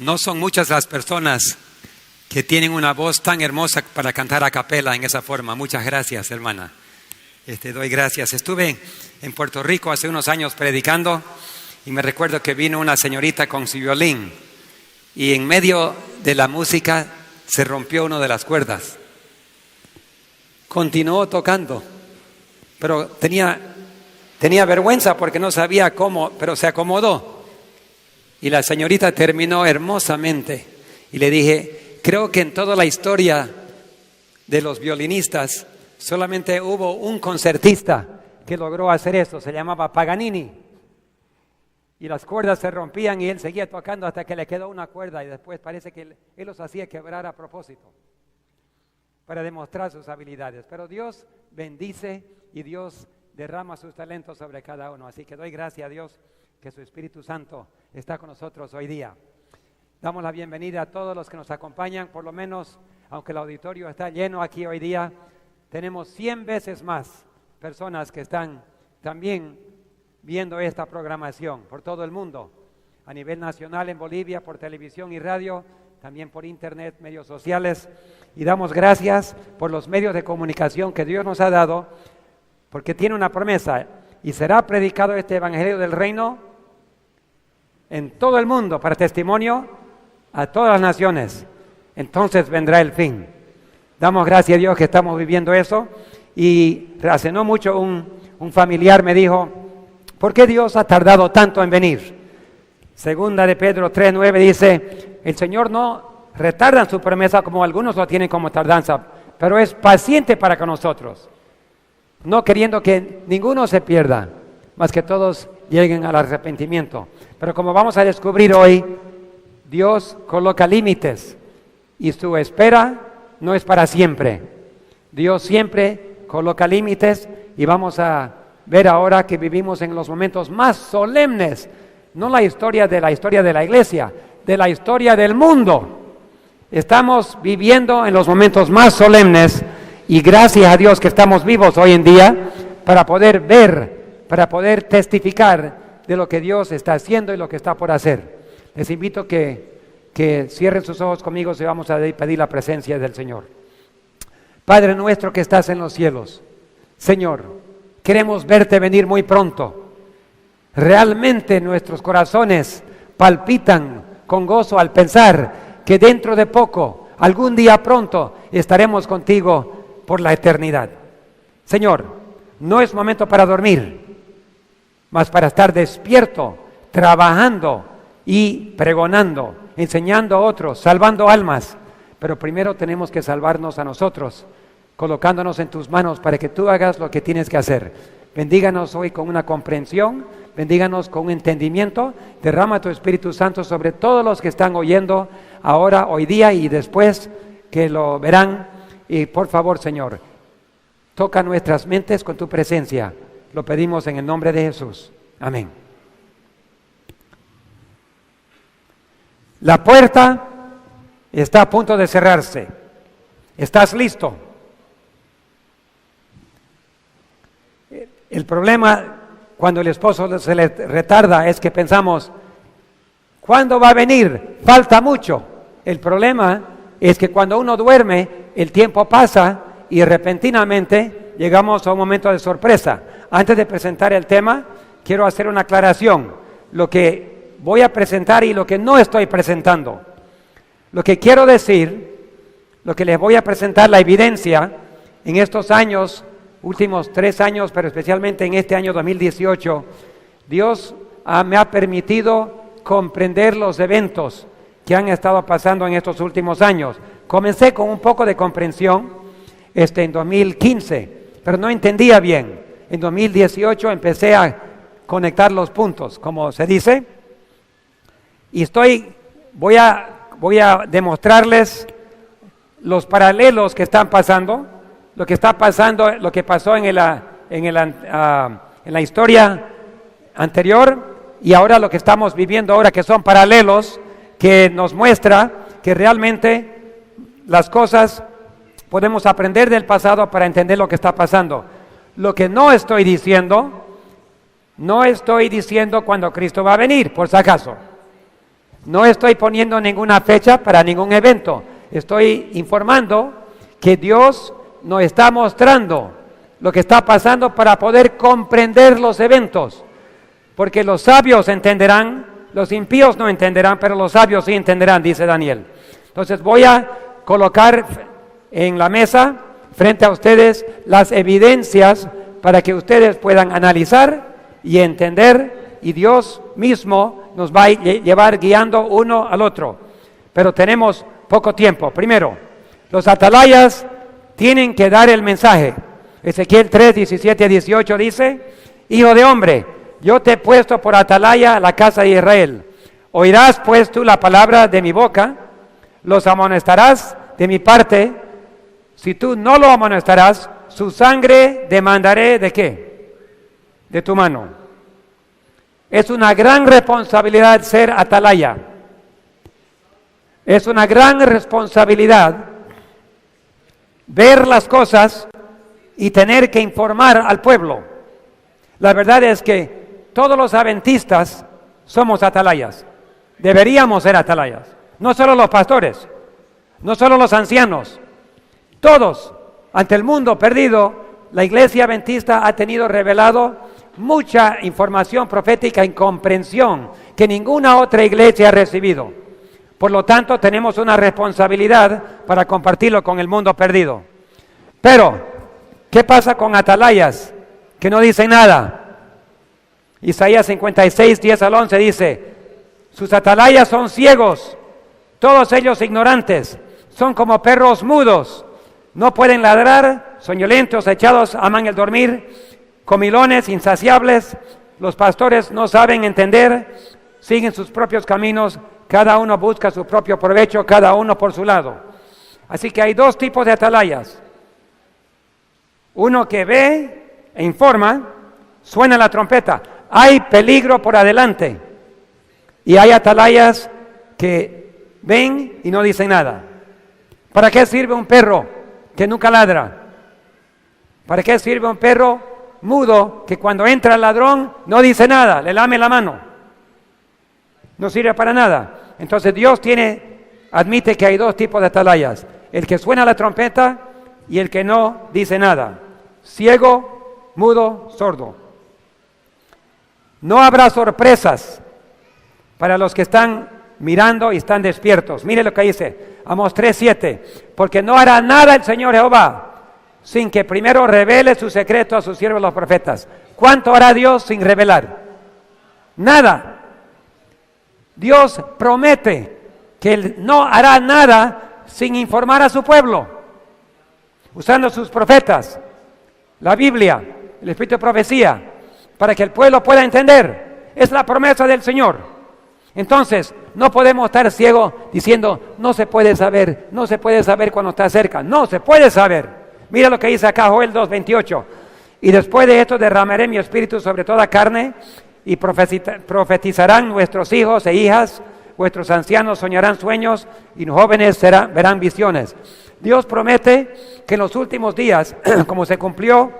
No son muchas las personas que tienen una voz tan hermosa para cantar a capela en esa forma. Muchas gracias, hermana. Doy gracias. Estuve en Puerto Rico hace unos años predicando y me recuerdo que vino una señorita con su violín y en medio de la música se rompió una de las cuerdas. Continuó tocando, pero tenía vergüenza porque no sabía cómo, pero se acomodó. Y la señorita terminó hermosamente. Y le dije, creo que en toda la historia de los violinistas solamente hubo un concertista que logró hacer eso, se llamaba Paganini. Y las cuerdas se rompían y él seguía tocando hasta que le quedó una cuerda y después parece que él los hacía quebrar a propósito para demostrar sus habilidades. Pero Dios bendice y Dios derrama sus talentos sobre cada uno. Así que doy gracias a Dios que su Espíritu Santo está con nosotros hoy día. Damos la bienvenida a todos los que nos acompañan, por lo menos, aunque el auditorio está lleno aquí hoy día, tenemos 100 veces más personas que están también viendo esta programación por todo el mundo, a nivel nacional en Bolivia, por televisión y radio, también por internet, medios sociales, y damos gracias por los medios de comunicación que Dios nos ha dado, porque tiene una promesa, y será predicado este Evangelio del Reino en todo el mundo para testimonio a todas las naciones. Entonces vendrá el fin. Damos gracias a Dios que estamos viviendo eso. Y hace no mucho un familiar me dijo, ¿por qué Dios ha tardado tanto en venir? Segunda de Pedro 3:9 dice, el Señor no retarda en su promesa como algunos lo tienen como tardanza, pero es paciente para con nosotros, no queriendo que ninguno se pierda, más que todos lleguen al arrepentimiento. Pero como vamos a descubrir hoy, Dios coloca límites y su espera no es para siempre. Dios siempre coloca límites y vamos a ver ahora que vivimos en los momentos más solemnes, no la historia de la iglesia, de la historia del mundo. Estamos viviendo en los momentos más solemnes y gracias a Dios que estamos vivos hoy en día para poder ver, para poder testificar de lo que Dios está haciendo y lo que está por hacer. Les invito que cierren sus ojos conmigo y vamos a pedir la presencia del Señor. Padre nuestro que estás en los cielos, Señor, queremos verte venir muy pronto. Realmente nuestros corazones palpitan con gozo al pensar que dentro de poco, algún día pronto, estaremos contigo por la eternidad. Señor, no es momento para dormir, mas para estar despierto, trabajando y pregonando, enseñando a otros, salvando almas. Pero primero tenemos que salvarnos a nosotros, colocándonos en tus manos para que tú hagas lo que tienes que hacer. Bendíganos hoy con una comprensión, bendíganos con un entendimiento, derrama tu Espíritu Santo sobre todos los que están oyendo ahora, hoy día y después que lo verán. Y por favor, Señor, toca nuestras mentes con tu presencia. Lo pedimos en el nombre de Jesús. Amén. La puerta está a punto de cerrarse. ¿Estás listo? El problema cuando el esposo se le retarda es que pensamos, ¿cuándo va a venir? Falta mucho. El problema es que cuando uno duerme, el tiempo pasa y repentinamente llegamos a un momento de sorpresa. Antes de presentar el tema, quiero hacer una aclaración. Lo que voy a presentar y lo que no estoy presentando. Lo que quiero decir, lo que les voy a presentar, la evidencia en estos años, últimos 3 años, pero especialmente en este año 2018, Dios me ha permitido comprender los eventos que han estado pasando en estos últimos años. Comencé con un poco de comprensión en 2015, pero no entendía bien. En 2018 empecé a conectar los puntos, como se dice, y voy a demostrarles los paralelos que están pasando, lo que está pasando, lo que pasó en la historia anterior y ahora lo que estamos viviendo ahora, que son paralelos que nos muestra que realmente las cosas podemos aprender del pasado para entender lo que está pasando. Lo que no estoy diciendo cuando Cristo va a venir, por si acaso. No estoy poniendo ninguna fecha para ningún evento. Estoy informando que Dios nos está mostrando lo que está pasando para poder comprender los eventos. Porque los sabios entenderán, los impíos no entenderán, pero los sabios sí entenderán, dice Daniel. Entonces voy a colocar en la mesa, frente a ustedes, las evidencias para que ustedes puedan analizar y entender, y Dios mismo nos va a llevar guiando uno al otro. Pero tenemos poco tiempo. Primero, los atalayas tienen que dar el mensaje. Ezequiel 3, 17 a 18 dice: Hijo de hombre, yo te he puesto por atalaya a la casa de Israel. Oirás pues tú la palabra de mi boca, los amonestarás de mi parte. Si tú no lo amonestarás, su sangre demandaré ¿de qué? De tu mano. Es una gran responsabilidad ser atalaya. Es una gran responsabilidad ver las cosas y tener que informar al pueblo. La verdad es que todos los adventistas somos atalayas. Deberíamos ser atalayas. No solo los pastores, no solo los ancianos. Todos, ante el mundo perdido, la iglesia adventista ha tenido revelado mucha información profética y comprensión que ninguna otra iglesia ha recibido. Por lo tanto, tenemos una responsabilidad para compartirlo con el mundo perdido. Pero, ¿qué pasa con atalayas que no dicen nada? Isaías 56, 10 al 11 dice: sus atalayas son ciegos, todos ellos ignorantes, son como perros mudos, no pueden ladrar, soñolentos, echados, aman el dormir, comilones, insaciables. Los pastores no saben entender, siguen sus propios caminos, cada uno busca su propio provecho, cada uno por su lado. Así que hay dos tipos de atalayas. Uno que ve e informa, suena la trompeta, hay peligro por adelante. Y hay atalayas que ven y no dicen nada. ¿Para qué sirve un perro que nunca ladra? ¿Para qué sirve un perro mudo que cuando entra el ladrón no dice nada, le lame la mano? No sirve para nada. Entonces Dios admite que hay dos tipos de atalayas: el que suena la trompeta y el que no dice nada. Ciego, mudo, sordo. No habrá sorpresas para los que están mirando y están despiertos. Mire lo que dice Amós 3:7: porque no hará nada el Señor Jehová sin que primero revele su secreto a sus siervos los profetas. ¿Cuánto hará Dios sin revelar? Nada. Dios promete que Él no hará nada sin informar a su pueblo, usando sus profetas, la Biblia, el Espíritu de profecía, para que el pueblo pueda entender. Es la promesa del Señor. Entonces, no podemos estar ciegos diciendo: no se puede saber, no se puede saber cuando está cerca. No, se puede saber. Mira lo que dice acá Joel 2:28. Y después de esto derramaré mi espíritu sobre toda carne, y profetizarán nuestros hijos e hijas, vuestros ancianos soñarán sueños, y los jóvenes verán visiones. Dios promete que en los últimos días, como se cumplió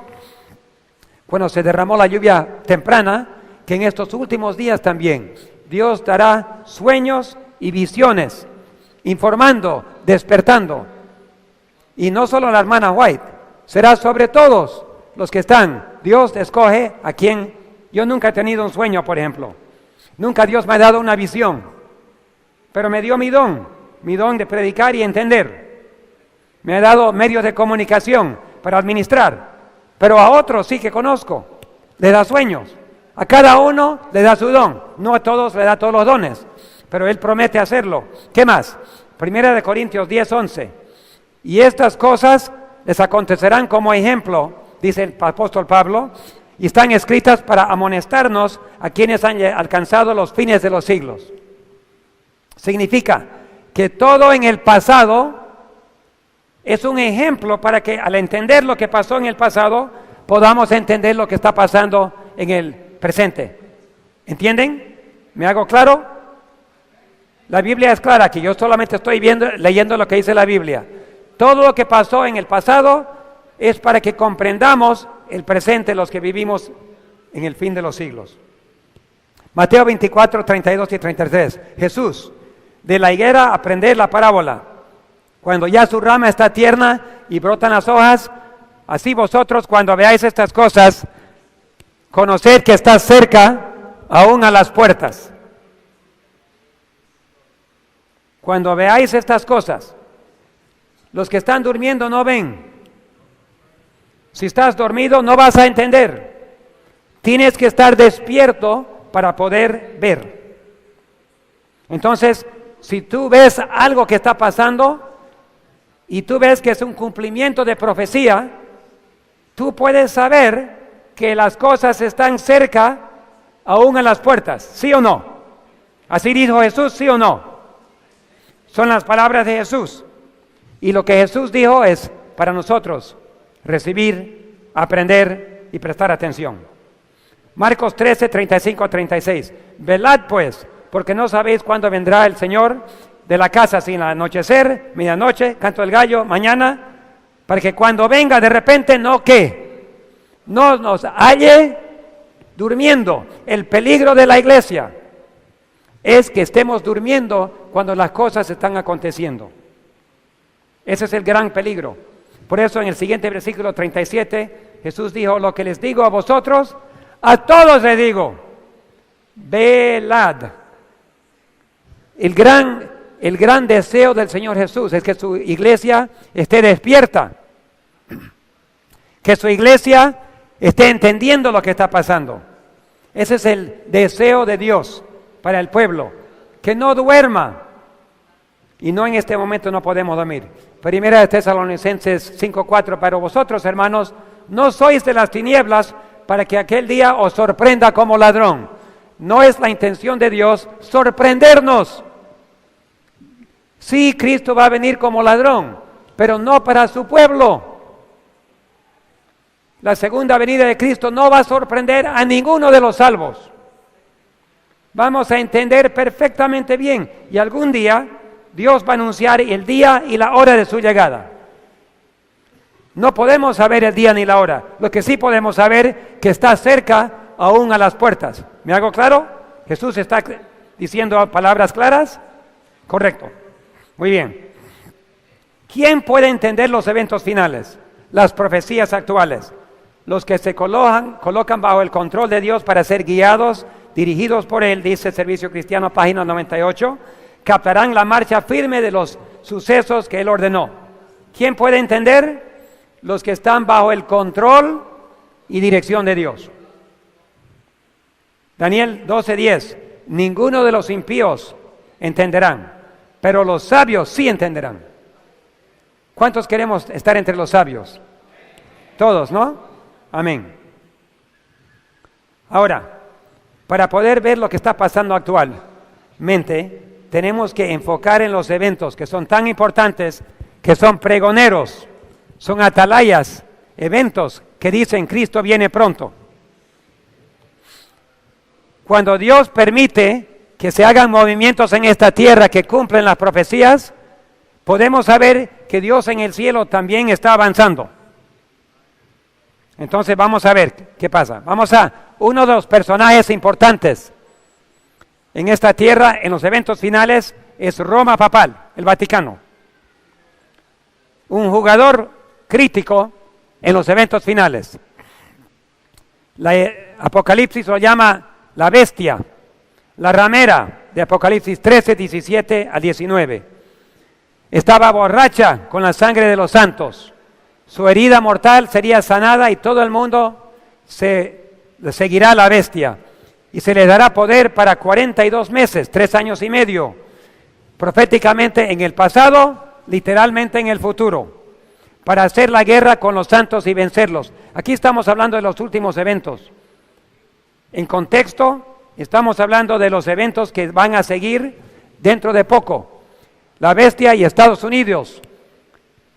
cuando se derramó la lluvia temprana, que en estos últimos días también Dios dará sueños y visiones, informando, despertando. Y no solo la hermana White, será sobre todos los que están. Dios escoge a quien. Yo nunca he tenido un sueño, por ejemplo. Nunca Dios me ha dado una visión. Pero me dio mi don de predicar y entender. Me ha dado medios de comunicación para administrar. Pero a otros sí que conozco, le da sueños. A cada uno le da su don. No a todos le da todos los dones, pero Él promete hacerlo. ¿Qué más? 1 Corintios 10:11. Y estas cosas les acontecerán como ejemplo, dice el apóstol Pablo, y están escritas para amonestarnos a quienes han alcanzado los fines de los siglos. Significa que todo en el pasado es un ejemplo para que al entender lo que pasó en el pasado, podamos entender lo que está pasando en el presente. ¿Entienden? ¿Me hago claro? La Biblia es clara aquí, yo solamente estoy leyendo lo que dice la Biblia. Todo lo que pasó en el pasado es para que comprendamos el presente, los que vivimos en el fin de los siglos. Mateo 24, 32 y 33. Jesús, de la higuera aprended la parábola. Cuando ya su rama está tierna y brotan las hojas, así vosotros cuando veáis estas cosas, conoced que está cerca, aún a las puertas. Cuando veáis estas cosas, los que están durmiendo no ven. Si estás dormido no vas a entender. Tienes que estar despierto para poder ver. Entonces, si tú ves algo que está pasando y tú ves que es un cumplimiento de profecía, tú puedes saber que las cosas están cerca, aún a las puertas, ¿sí o no? Así dijo Jesús, ¿sí o no? Son las palabras de Jesús. Y lo que Jesús dijo es para nosotros recibir, aprender y prestar atención. Marcos 13, 35 a 36. Velad pues, porque no sabéis cuándo vendrá el Señor de la casa, sin anochecer, medianoche, canto del gallo, mañana, para que cuando venga de repente no nos halle durmiendo. El peligro de la iglesia es que estemos durmiendo cuando las cosas están aconteciendo. Ese es el gran peligro. Por eso en el siguiente versículo 37, Jesús dijo, lo que les digo a vosotros, a todos les digo, velad. El gran deseo del Señor Jesús es que su iglesia esté despierta, que su iglesia esté entendiendo lo que está pasando. Ese es el deseo de Dios para el pueblo, que no duerma. Y no en este momento no podemos dormir. Primera de Tesalonicenses 5:4, pero vosotros, hermanos, no sois de las tinieblas para que aquel día os sorprenda como ladrón. No es la intención de Dios sorprendernos. Sí, Cristo va a venir como ladrón, pero no para su pueblo. La segunda venida de Cristo no va a sorprender a ninguno de los salvos. Vamos a entender perfectamente bien y algún día Dios va a anunciar el día y la hora de su llegada. No podemos saber el día ni la hora. Lo que sí podemos saber que está cerca, aún a las puertas. ¿Me hago claro? ¿Jesús está diciendo palabras claras? Correcto. Muy bien. ¿Quién puede entender los eventos finales? Las profecías actuales. Los que se colocan bajo el control de Dios para ser guiados, dirigidos por Él, dice Servicio Cristiano, página 98, captarán la marcha firme de los sucesos que Él ordenó. ¿Quién puede entender? Los que están bajo el control y dirección de Dios. Daniel 12:10, ninguno de los impíos entenderán, pero los sabios sí entenderán. ¿Cuántos queremos estar entre los sabios? Todos, ¿no? Amén. Ahora, para poder ver lo que está pasando actualmente, tenemos que enfocar en los eventos que son tan importantes, que son pregoneros, son atalayas, eventos que dicen Cristo viene pronto. Cuando Dios permite que se hagan movimientos en esta tierra que cumplen las profecías, podemos saber que Dios en el cielo también está avanzando. Entonces vamos a ver qué pasa. Uno de los personajes importantes en esta tierra, en los eventos finales, es Roma papal, el Vaticano. Un jugador crítico en los eventos finales. Apocalipsis lo llama la bestia, la ramera de Apocalipsis 13, 17 a 19. Estaba borracha con la sangre de los santos. Su herida mortal sería sanada y todo el mundo seguirá a la bestia. Y se le dará poder para 42 meses, 3 años y medio. Proféticamente en el pasado, literalmente en el futuro. Para hacer la guerra con los santos y vencerlos. Aquí estamos hablando de los últimos eventos. En contexto, estamos hablando de los eventos que van a seguir dentro de poco. La bestia y Estados Unidos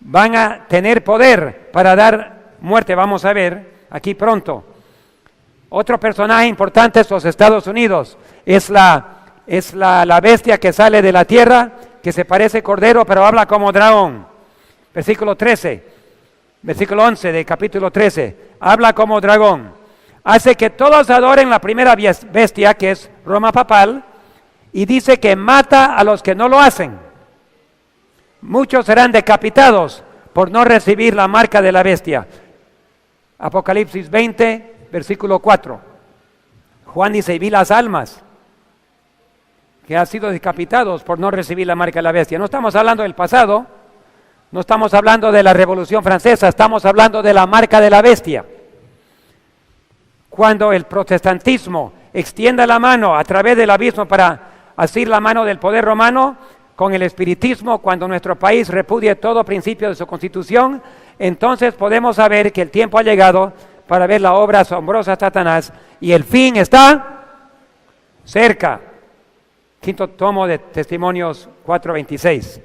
van a tener poder para dar muerte, vamos a ver aquí pronto. Otro personaje importante es los Estados Unidos. Es la bestia que sale de la tierra, que se parece cordero, pero habla como dragón. Versículo 11 de capítulo 13. Habla como dragón. Hace que todos adoren la primera bestia, que es Roma papal, y dice que mata a los que no lo hacen. Muchos serán decapitados por no recibir la marca de la bestia. Apocalipsis 20, versículo 4. Juan dice, y vi las almas que han sido decapitados por no recibir la marca de la bestia. No estamos hablando del pasado, no estamos hablando de la Revolución Francesa, estamos hablando de la marca de la bestia. Cuando el protestantismo extienda la mano a través del abismo para asir la mano del poder romano, con el espiritismo, cuando nuestro país repudie todo principio de su constitución, entonces podemos saber que el tiempo ha llegado para ver la obra asombrosa de Satanás y el fin está cerca. Quinto tomo de Testimonios 4:26.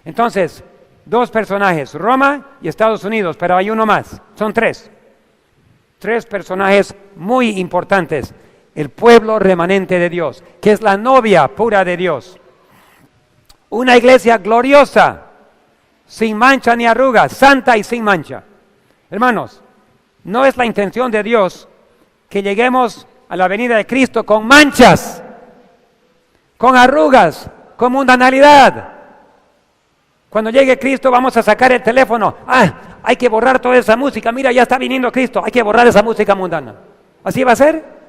Entonces, dos personajes, Roma y Estados Unidos, pero hay uno más, son tres. Tres personajes muy importantes. El pueblo remanente de Dios, que es la novia pura de Dios. Una iglesia gloriosa, sin mancha ni arrugas, santa y sin mancha. Hermanos, no es la intención de Dios que lleguemos a la venida de Cristo con manchas, con arrugas, con mundanalidad. Cuando llegue Cristo vamos a sacar el teléfono. Hay que borrar toda esa música. Mira, ya está viniendo Cristo. Hay que borrar esa música mundana. ¿Así va a ser?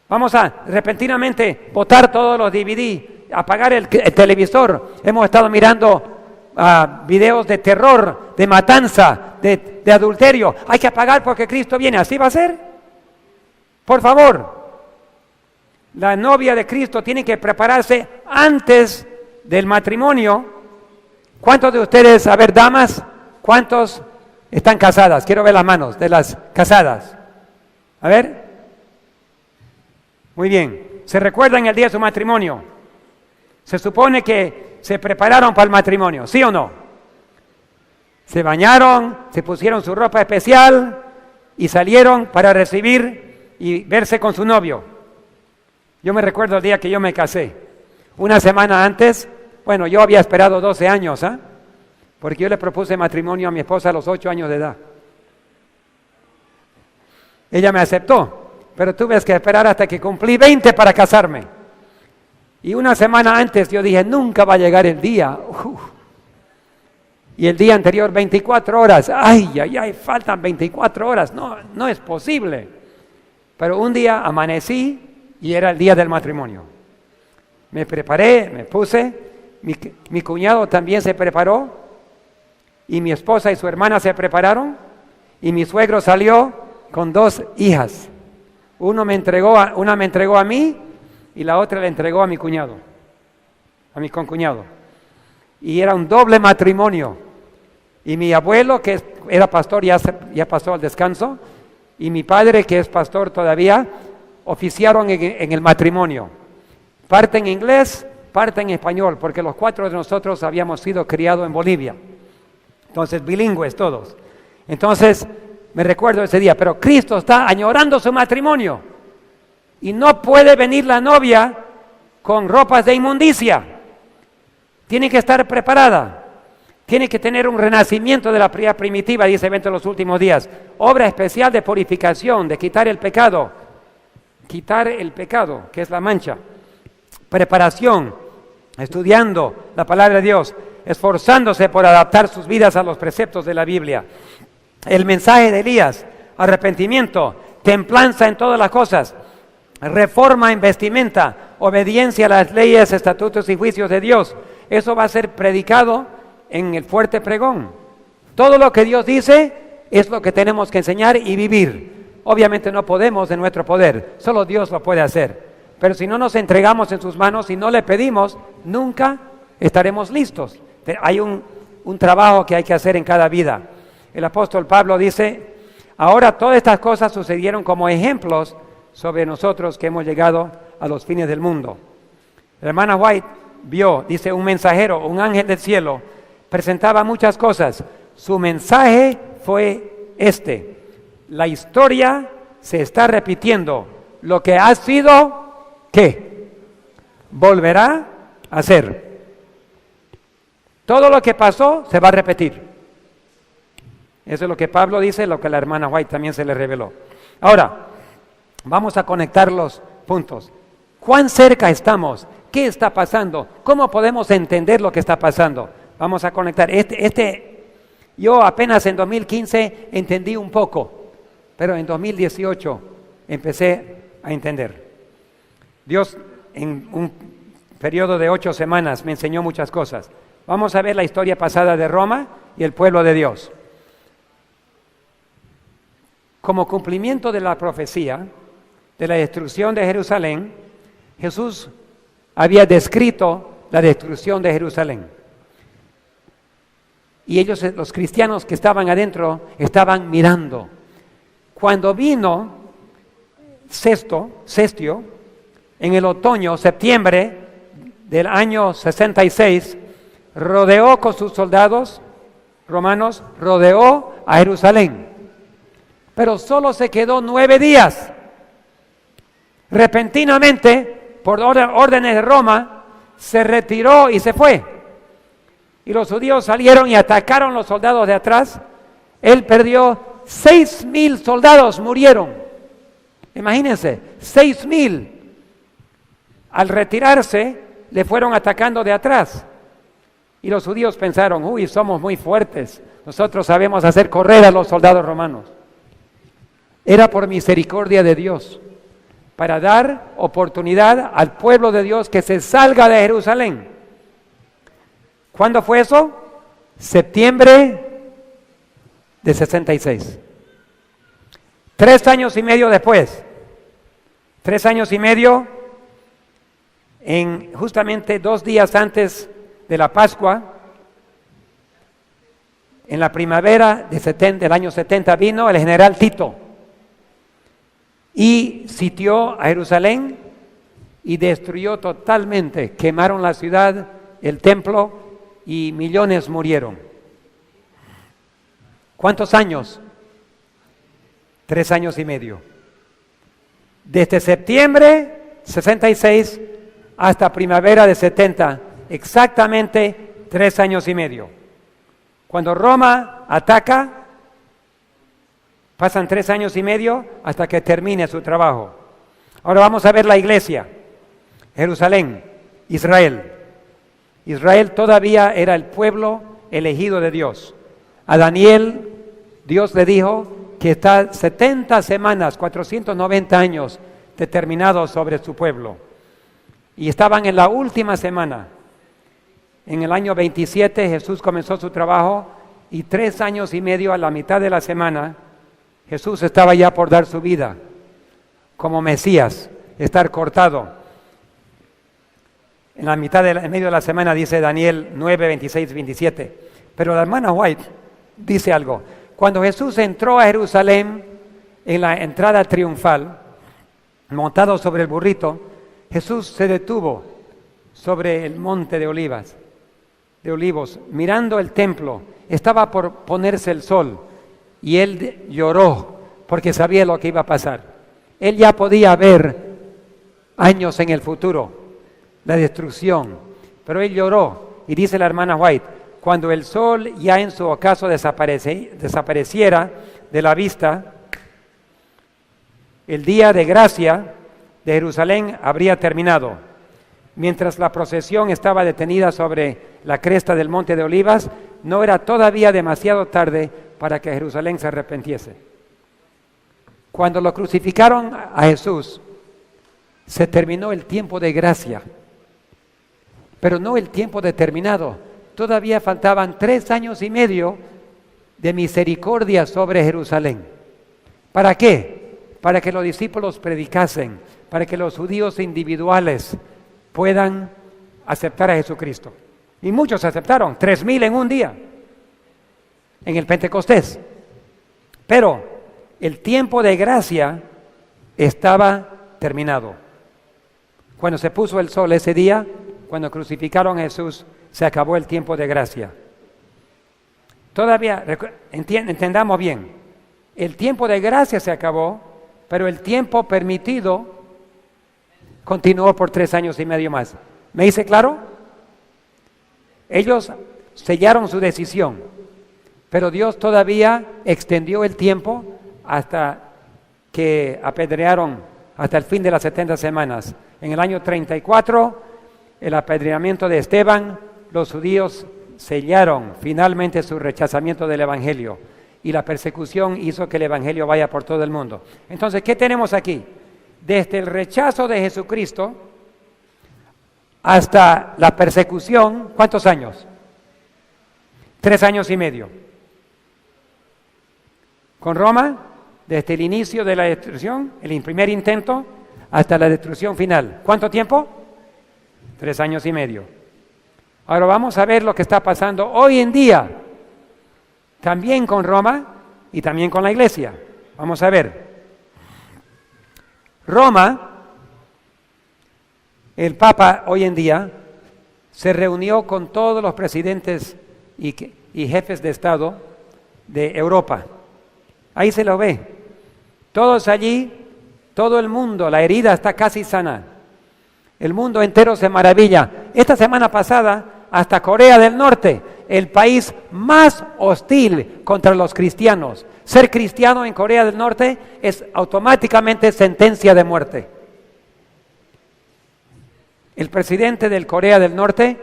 Vamos a repentinamente botar todos los DVD, apagar el televisor. Hemos estado mirando videos de terror, de matanza, de adulterio. Hay que apagar porque Cristo viene. ¿Así va a ser? Por favor. La novia de Cristo tiene que prepararse antes del matrimonio. ¿Cuántos de ustedes, a ver, damas, cuántos están casadas? Quiero ver las manos de las casadas. A ver. Muy bien. ¿Se recuerdan el día de su matrimonio? Se supone que se prepararon para el matrimonio, ¿sí o no? Se bañaron, se pusieron su ropa especial y salieron para recibir y verse con su novio. Yo me recuerdo el día que yo me casé. Una semana antes, bueno, yo había esperado 12 años, porque yo le propuse matrimonio a mi esposa a los 8 años de edad. Ella me aceptó. Pero tuve que esperar hasta que cumplí 20 para casarme. Y una semana antes yo dije, nunca va a llegar el día. Y el día anterior, 24 horas. Ay, faltan 24 horas. No es posible. Pero un día amanecí y era el día del matrimonio. Me preparé, me puse. Mi cuñado también se preparó. Y mi esposa y su hermana se prepararon. Y mi suegro salió con 2 hijas. Una me entregó a mí y la otra le entregó a mi cuñado, a mi concuñado. Y era un doble matrimonio. Y mi abuelo, que era pastor, ya pasó al descanso, y mi padre, que es pastor todavía, oficiaron en el matrimonio. Parte en inglés, parte en español, porque los 4 de nosotros habíamos sido criados en Bolivia. Entonces, bilingües todos. Entonces, me recuerdo ese día, pero Cristo está añorando su matrimonio y no puede venir la novia con ropas de inmundicia. Tiene que estar preparada, tiene que tener un renacimiento de la piedad primitiva, dice Evento de los Últimos Días. Obra especial de purificación, de quitar el pecado, que es la mancha. Preparación, estudiando la palabra de Dios, esforzándose por adaptar sus vidas a los preceptos de la Biblia. El mensaje de Elías, arrepentimiento, templanza en todas las cosas, reforma en vestimenta, obediencia a las leyes, estatutos y juicios de Dios. Eso va a ser predicado en el fuerte pregón. Todo lo que Dios dice es lo que tenemos que enseñar y vivir. Obviamente no podemos de nuestro poder, solo Dios lo puede hacer. Pero si no nos entregamos en sus manos y no le pedimos, nunca estaremos listos. Hay un trabajo que hay que hacer en cada vida. El apóstol Pablo dice, ahora todas estas cosas sucedieron como ejemplos sobre nosotros que hemos llegado a los fines del mundo. La hermana White vio, dice, un mensajero, un ángel del cielo, presentaba muchas cosas. Su mensaje fue la historia se está repitiendo. Lo que ha sido, ¿qué? Volverá a ser. Todo lo que pasó se va a repetir. Eso es lo que Pablo dice, lo que la hermana White también se le reveló. Ahora, Vamos a conectar los puntos. ¿Cuán cerca estamos? ¿Qué está pasando? ¿Cómo podemos entender lo que está pasando? Vamos a conectar. Yo apenas en 2015 entendí un poco, pero en 2018 empecé a entender. Dios en un periodo de 8 semanas me enseñó muchas cosas. Vamos a ver la historia pasada de Roma y el pueblo de Dios. Como cumplimiento de la profecía de la destrucción de Jerusalén, Jesús había descrito la destrucción de Jerusalén. Y ellos, los cristianos que estaban adentro, estaban mirando. Cuando vino Cestio, en el otoño, septiembre del año 66, rodeó con sus soldados romanos, rodeó a Jerusalén. Pero solo se quedó 9 días. Repentinamente, por órdenes de Roma, se retiró y se fue. Y los judíos salieron y atacaron a los soldados de atrás. Él perdió 6,000 soldados, murieron. Imagínense, 6,000. Al retirarse, le fueron atacando de atrás. Y los judíos pensaron, uy, somos muy fuertes. Nosotros sabemos hacer correr a los soldados romanos. Era por misericordia de Dios, para dar oportunidad al pueblo de Dios que se salga de Jerusalén. ¿Cuándo fue eso? Septiembre de 66. 3 años y medio después. 3 años y medio, justamente 2 días antes de la Pascua, en la primavera del año 70, vino el general Tito y sitió a Jerusalén y destruyó totalmente, quemaron la ciudad, el templo, y millones murieron. ¿Cuántos años? 3 años y medio. Desde septiembre 66 hasta primavera de 70, exactamente 3 años y medio. Cuando Roma ataca, pasan 3 años y medio hasta que termine su trabajo. Ahora vamos a ver la iglesia. Jerusalén, Israel. Israel todavía era el pueblo elegido de Dios. A Daniel, Dios le dijo que está 70 semanas, 490 años determinados sobre su pueblo. Y estaban en la última semana. En el año 27 Jesús comenzó su trabajo y 3 años y medio a la mitad de la semana, Jesús estaba ya por dar su vida como Mesías, estar cortado. En la mitad en medio de la semana dice Daniel 9, 26, 27. Pero la hermana White dice algo. Cuando Jesús entró a Jerusalén en la entrada triunfal, montado sobre el burrito, Jesús se detuvo sobre el monte de Olivos, mirando el templo. Estaba por ponerse el sol y él lloró porque sabía lo que iba a pasar. Él ya podía ver años en el futuro, la destrucción, pero él lloró. Y dice la hermana White, cuando el sol ya en su ocaso desapareciera de la vista, el día de gracia de Jerusalén habría terminado. Mientras la procesión estaba detenida sobre la cresta del monte de Olivas, no era todavía demasiado tarde para que Jerusalén se arrepintiese. Cuando lo crucificaron a Jesús, se terminó el tiempo de gracia, pero no el tiempo determinado. Todavía faltaban 3 años y medio de misericordia sobre Jerusalén. ¿Para qué? Para que los discípulos predicasen, para que los judíos individuales puedan aceptar a Jesucristo. Y muchos aceptaron, 3,000 en un día, en el Pentecostés. Pero el tiempo de gracia estaba terminado. Cuando se puso el sol ese día, cuando crucificaron a Jesús, se acabó el tiempo de gracia. Todavía, entendamos bien, el tiempo de gracia se acabó, pero el tiempo permitido continuó por 3 años y medio más. ¿Me hice claro? Ellos sellaron su decisión, pero Dios todavía extendió el tiempo hasta que apedrearon hasta el fin de las 70 semanas. En el año 34, el apedreamiento de Esteban, los judíos sellaron finalmente su rechazamiento del Evangelio y la persecución hizo que el Evangelio vaya por todo el mundo. Entonces, ¿qué tenemos aquí? Desde el rechazo de Jesucristo hasta la persecución, ¿cuántos años? 3 años y medio. Con Roma, desde el inicio de la destrucción, el primer intento, hasta la destrucción final. ¿Cuánto tiempo? 3 años y medio. Ahora vamos a ver lo que está pasando hoy en día, también con Roma y también con la iglesia. Vamos a ver. Roma, el Papa hoy en día, se reunió con todos los presidentes y jefes de Estado de Europa. Ahí se lo ve. Todos allí, todo el mundo, la herida está casi sana. El mundo entero se maravilla. Esta semana pasada, hasta Corea del Norte, el país más hostil contra los cristianos. Ser cristiano en Corea del Norte es automáticamente sentencia de muerte. El presidente de Corea del Norte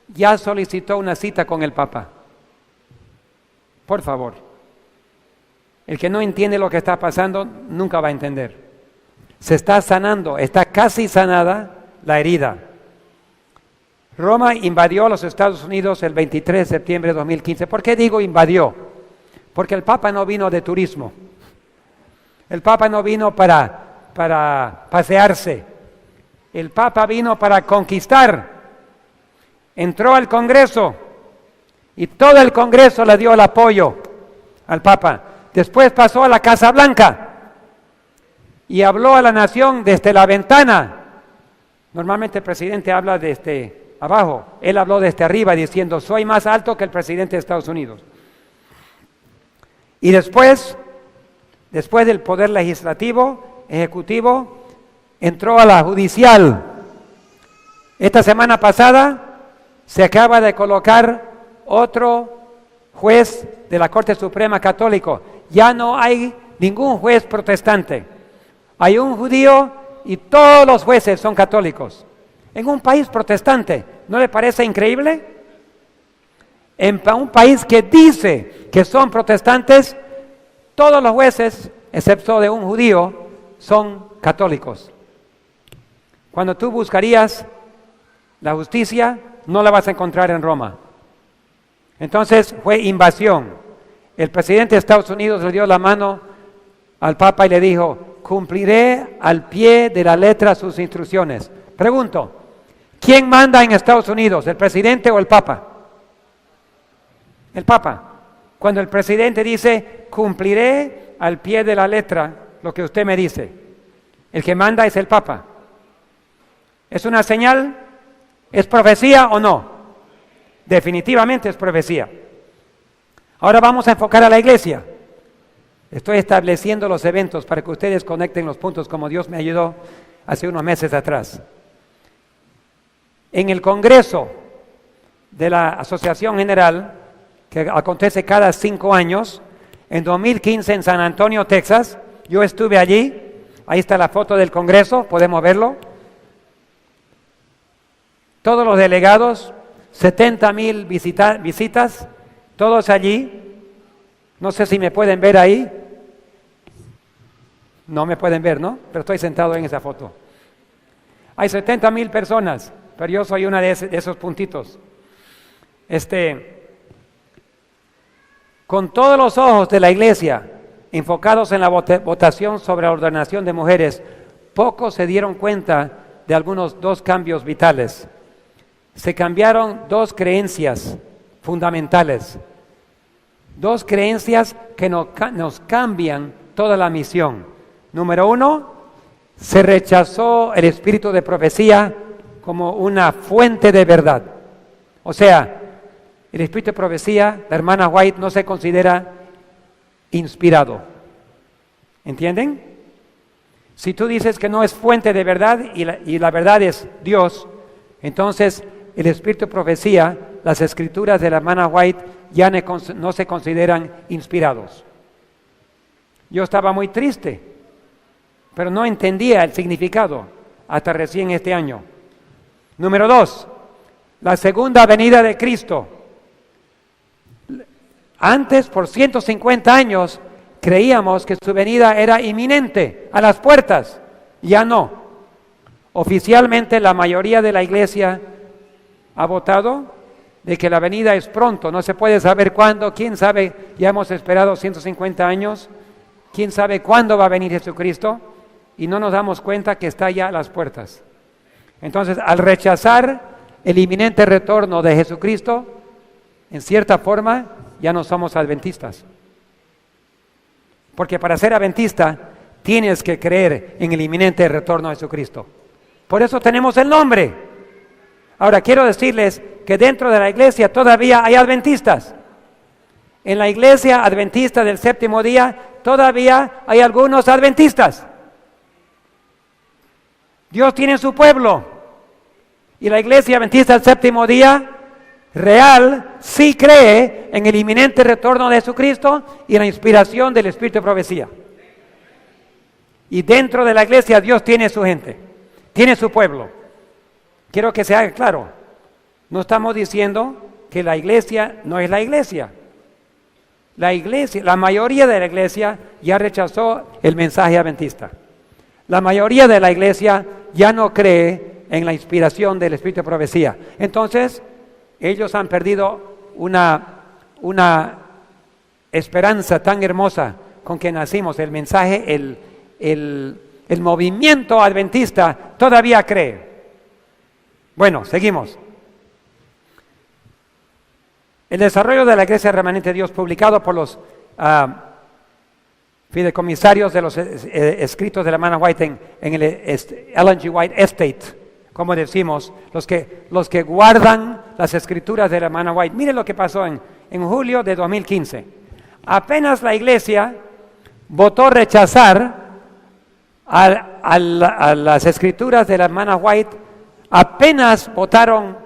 ya solicitó una cita con el Papa. Por favor. El que no entiende lo que está pasando nunca va a entender. Se está sanando, está casi sanada la herida. Roma invadió a los Estados Unidos el 23 de septiembre de 2015. ¿Por qué digo invadió? Porque el Papa no vino de turismo. El Papa no vino para pasearse. El Papa vino para conquistar. Entró al Congreso y todo el Congreso le dio el apoyo al Papa. Después pasó a la Casa Blanca y habló a la nación desde la ventana. Normalmente el presidente habla desde abajo. Él habló desde arriba diciendo, soy más alto que el presidente de Estados Unidos. Y después del poder legislativo, ejecutivo, entró a la judicial. Esta semana pasada se acaba de colocar otro juez de la Corte Suprema Católico. Ya no hay ningún juez protestante. Hay un judío y todos los jueces son católicos. En un país protestante, ¿no le parece increíble? En un país que dice que son protestantes, todos los jueces, excepto de un judío, son católicos. Cuando tú buscarías la justicia, no la vas a encontrar en Roma. Entonces fue invasión. El presidente de Estados Unidos le dio la mano al Papa y le dijo, cumpliré al pie de la letra sus instrucciones. Pregunto, ¿quién manda en Estados Unidos, el presidente o el Papa? El Papa. Cuando el presidente dice, cumpliré al pie de la letra lo que usted me dice, el que manda es el Papa. ¿Es una señal? ¿Es profecía o no? Definitivamente es profecía. Ahora vamos a enfocar a la iglesia. Estoy estableciendo los eventos para que ustedes conecten los puntos como Dios me ayudó hace unos meses atrás. En el Congreso de la Asociación General, que acontece cada 5 años, en 2015 en San Antonio, Texas, yo estuve allí. Ahí está la foto del Congreso, podemos verlo. Todos los delegados, 70,000 visitas, todos allí. No sé si me pueden ver ahí. No me pueden ver, ¿no? Pero estoy sentado en esa foto. Hay 70,000 personas, pero yo soy una de esos puntitos. Con todos los ojos de la iglesia enfocados en la votación sobre la ordenación de mujeres, pocos se dieron cuenta de algunos 2 cambios vitales. Se cambiaron 2 creencias fundamentales. 2 creencias que nos cambian toda la misión. Número 1, se rechazó el espíritu de profecía como una fuente de verdad. O sea, el espíritu de profecía, la hermana White, no se considera inspirado. ¿Entienden? Si tú dices que no es fuente de verdad y la verdad es Dios, entonces el espíritu de profecía, las escrituras de la hermana White ya no se consideran inspirados. Yo estaba muy triste pero no entendía el significado hasta recién este año. Número 2, la segunda venida de Cristo. Antes, por 150 años, creíamos que su venida era inminente, a las puertas. Ya no. Oficialmente la mayoría de la iglesia ha votado de que la venida es pronto, no se puede saber cuándo, quién sabe, ya hemos esperado 150 años, quién sabe cuándo va a venir Jesucristo, y no nos damos cuenta que está ya a las puertas. Entonces, al rechazar el inminente retorno de Jesucristo, en cierta forma, ya no somos adventistas. Porque para ser adventista, tienes que creer en el inminente retorno de Jesucristo. Por eso tenemos el nombre. Ahora, quiero decirles que dentro de la iglesia todavía hay adventistas. En la iglesia adventista del séptimo día, todavía hay algunos adventistas. Dios tiene su pueblo. Y la iglesia adventista del séptimo día real sí cree en el inminente retorno de Jesucristo y en la inspiración del Espíritu de profecía. Y dentro de la iglesia Dios tiene su gente, tiene su pueblo. Quiero que se haga claro, no estamos diciendo que la iglesia no es la iglesia. La iglesia, la mayoría de la iglesia ya rechazó el mensaje adventista. La mayoría de la iglesia ya no cree en la inspiración del Espíritu de profecía. Entonces, ellos han perdido una esperanza tan hermosa con que nacimos. El mensaje, el movimiento adventista todavía cree. Bueno, seguimos. El desarrollo de la Iglesia Remanente de Dios, publicado por los fideicomisarios de los escritos de la hermana White en el Ellen G. White Estate, como decimos, los que guardan las escrituras de la hermana White. Miren lo que pasó en julio de 2015. Apenas la iglesia votó rechazar a las escrituras de la hermana White, apenas votaron,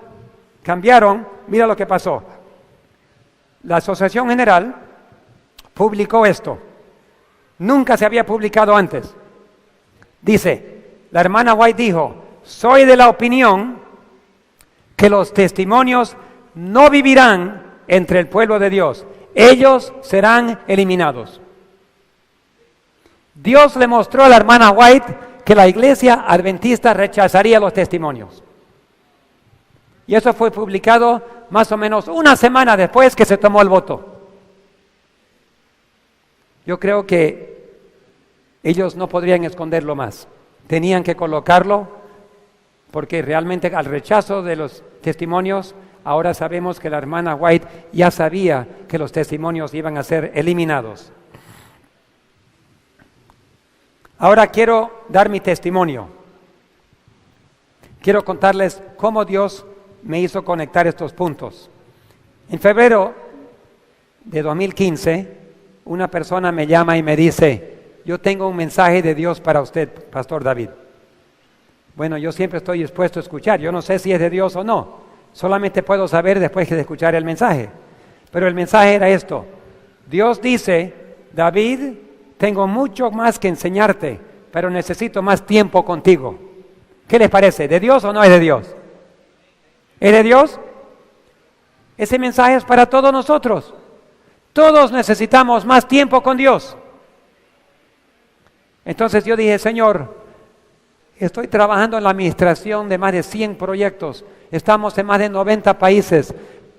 cambiaron, mira lo que pasó. La Asociación General publicó esto. Nunca se había publicado antes. Dice, la hermana White dijo: soy de la opinión que los testimonios no vivirán entre el pueblo de Dios. Ellos serán eliminados. Dios le mostró a la hermana White que la iglesia adventista rechazaría los testimonios. Y eso fue publicado más o menos una semana después que se tomó el voto. Yo creo que ellos no podrían esconderlo más. Tenían que colocarlo, porque realmente al rechazo de los testimonios, ahora sabemos que la hermana White ya sabía que los testimonios iban a ser eliminados. Ahora quiero dar mi testimonio. Quiero contarles cómo Dios me hizo conectar estos puntos. En febrero de 2015, una persona me llama y me dice: yo tengo un mensaje de Dios para usted, Pastor David. Bueno, yo siempre estoy dispuesto a escuchar. Yo no sé si es de Dios o no. Solamente puedo saber después de escuchar el mensaje. Pero el mensaje era esto: Dios dice, David, tengo mucho más que enseñarte, pero necesito más tiempo contigo. ¿Qué les parece? ¿De Dios o no es de Dios? ¿Es de Dios? Ese mensaje es para todos nosotros. Todos necesitamos más tiempo con Dios. Entonces yo dije: Señor, estoy trabajando en la administración de más de 100 proyectos. Estamos en más de 90 países.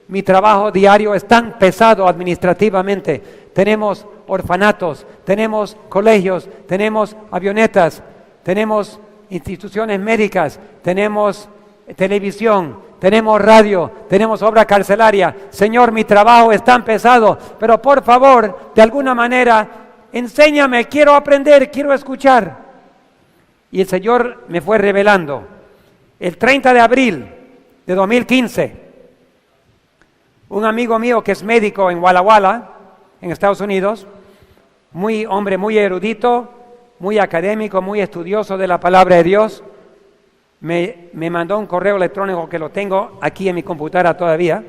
Mi trabajo diario es tan pesado administrativamente. Tenemos orfanatos, tenemos colegios, tenemos avionetas, tenemos instituciones médicas, tenemos televisión, tenemos radio, tenemos obra carcelaria. Señor, mi trabajo es tan pesado, pero por favor, de alguna manera, enséñame, quiero aprender, quiero escuchar. Y el Señor me fue revelando. El 30 de abril de 2015, un amigo mío que es médico en Walla Walla, en Estados Unidos, hombre muy erudito, muy académico, muy estudioso de la palabra de Dios, me mandó un correo electrónico que lo tengo aquí en mi computadora todavía.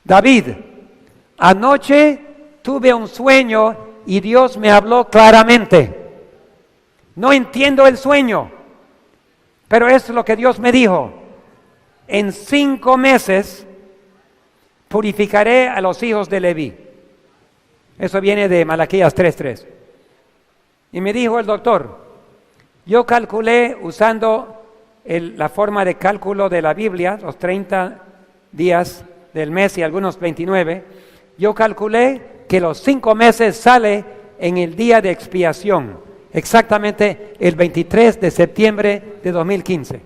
David, anoche tuve un sueño y Dios me habló claramente. No entiendo el sueño, pero es lo que Dios me dijo. En 5 meses purificaré a los hijos de Leví. Eso viene de Malaquías 3:3. Y me dijo el doctor, yo calculé usando la forma de cálculo de la Biblia, los 30 días del mes y algunos 29, yo calculé que los 5 meses sale en el día de expiación, exactamente el 23 de septiembre de 2015.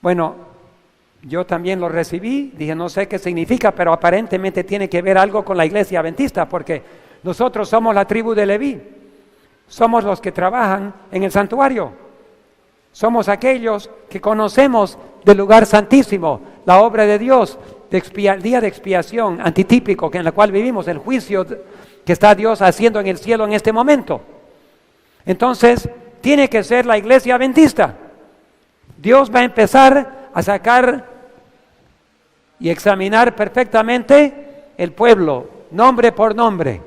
Bueno, yo también lo recibí, dije no sé qué significa, pero aparentemente tiene que ver algo con la iglesia adventista, porque nosotros somos la tribu de Leví, somos los que trabajan en el santuario, somos aquellos que conocemos del lugar santísimo, la obra de Dios, el día de expiación antitípico en el cual vivimos, el juicio que está Dios haciendo en el cielo en este momento. Entonces, tiene que ser la iglesia adventista. Dios va a empezar a sacar y examinar perfectamente el pueblo, nombre por nombre.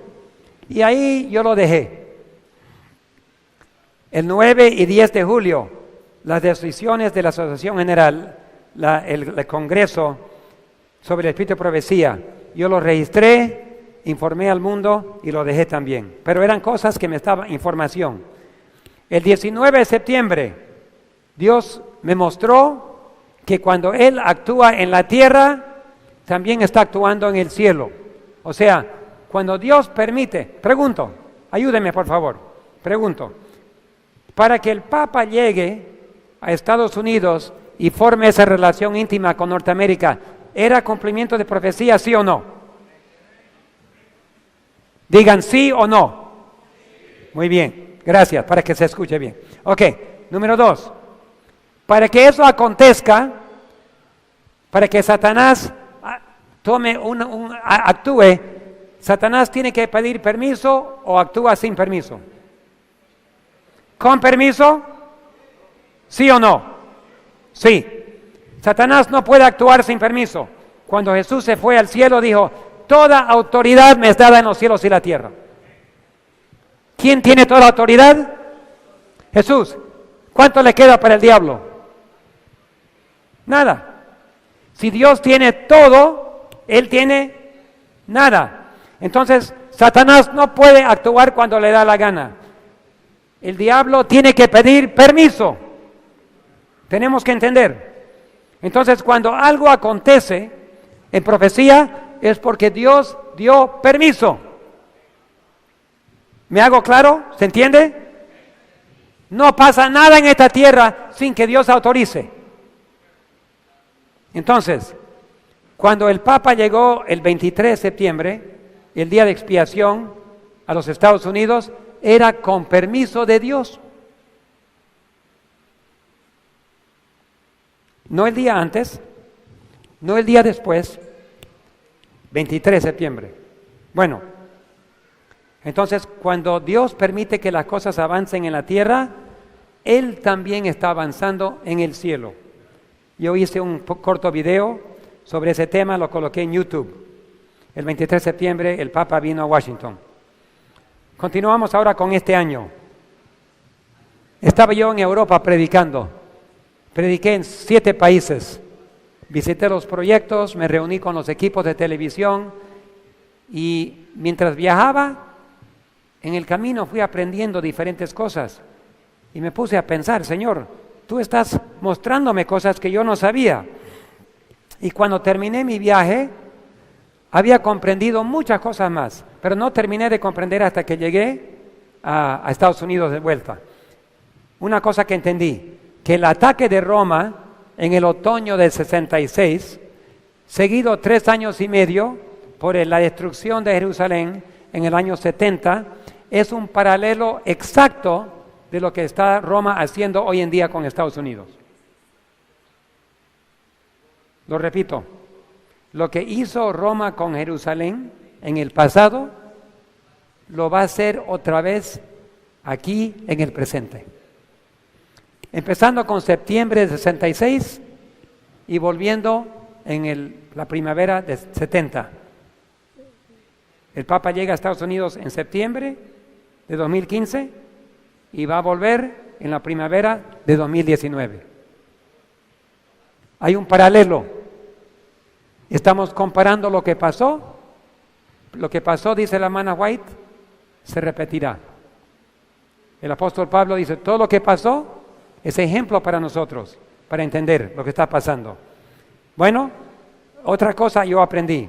Y ahí yo lo dejé. El 9 y 10 de julio, las decisiones de la Asociación General, el Congreso sobre el Espíritu de Profecía, yo lo registré, informé al mundo y lo dejé también. Pero eran cosas que me estaban, información. El 19 de septiembre, Dios me mostró que cuando Él actúa en la tierra, también está actuando en el cielo. O sea, cuando Dios permite, pregunto, ayúdeme por favor, pregunto, para que el Papa llegue a Estados Unidos y forme esa relación íntima con Norteamérica, ¿era cumplimiento de profecía, sí o no? Digan sí o no. Muy bien, gracias, para que se escuche bien. Ok, número 2. Para que eso acontezca, para que Satanás actúe, Satanás tiene que pedir permiso o actúa sin permiso. ¿Con permiso? ¿Sí o no? Sí. Satanás no puede actuar sin permiso. Cuando Jesús se fue al cielo dijo, toda autoridad me es dada en los cielos y la tierra. ¿Quién tiene toda la autoridad? Jesús. ¿Cuánto le queda para el diablo? Nada. Si Dios tiene todo, Él tiene nada. Entonces, Satanás no puede actuar cuando le da la gana. El diablo tiene que pedir permiso. Tenemos que entender. Entonces, cuando algo acontece en profecía, es porque Dios dio permiso. ¿Me hago claro? ¿Se entiende? No pasa nada en esta tierra sin que Dios autorice. Entonces, cuando el Papa llegó el 23 de septiembre, el día de expiación, a los Estados Unidos, era con permiso de Dios. No el día antes, no el día después, 23 de septiembre. Bueno, entonces cuando Dios permite que las cosas avancen en la tierra, Él también está avanzando en el cielo. Yo hice un corto video sobre ese tema, lo coloqué en YouTube. El 23 de septiembre el Papa vino a Washington. Continuamos ahora con este año. Estaba yo en Europa predicando. Prediqué en 7 países. Visité los proyectos, me reuní con los equipos de televisión y mientras viajaba, en el camino fui aprendiendo diferentes cosas. Y me puse a pensar, Señor, tú estás mostrándome cosas que yo no sabía. Y cuando terminé mi viaje, había comprendido muchas cosas más, pero no terminé de comprender hasta que llegué a Estados Unidos de vuelta. Una cosa que entendí, que el ataque de Roma en el otoño del 66, seguido 3 años y medio por la destrucción de Jerusalén en el año 70, es un paralelo exacto de lo que está Roma haciendo hoy en día con Estados Unidos. Lo repito, lo que hizo Roma con Jerusalén en el pasado, lo va a hacer otra vez aquí en el presente. Empezando con septiembre de 66 y volviendo en la primavera de 70. El Papa llega a Estados Unidos en septiembre de 2015 y va a volver en la primavera de 2019. Hay un paralelo. Estamos comparando lo que pasó. Lo que pasó, dice la hermana White, se repetirá. El apóstol Pablo dice, todo lo que pasó es ejemplo para nosotros, para entender lo que está pasando. Bueno, otra cosa yo aprendí,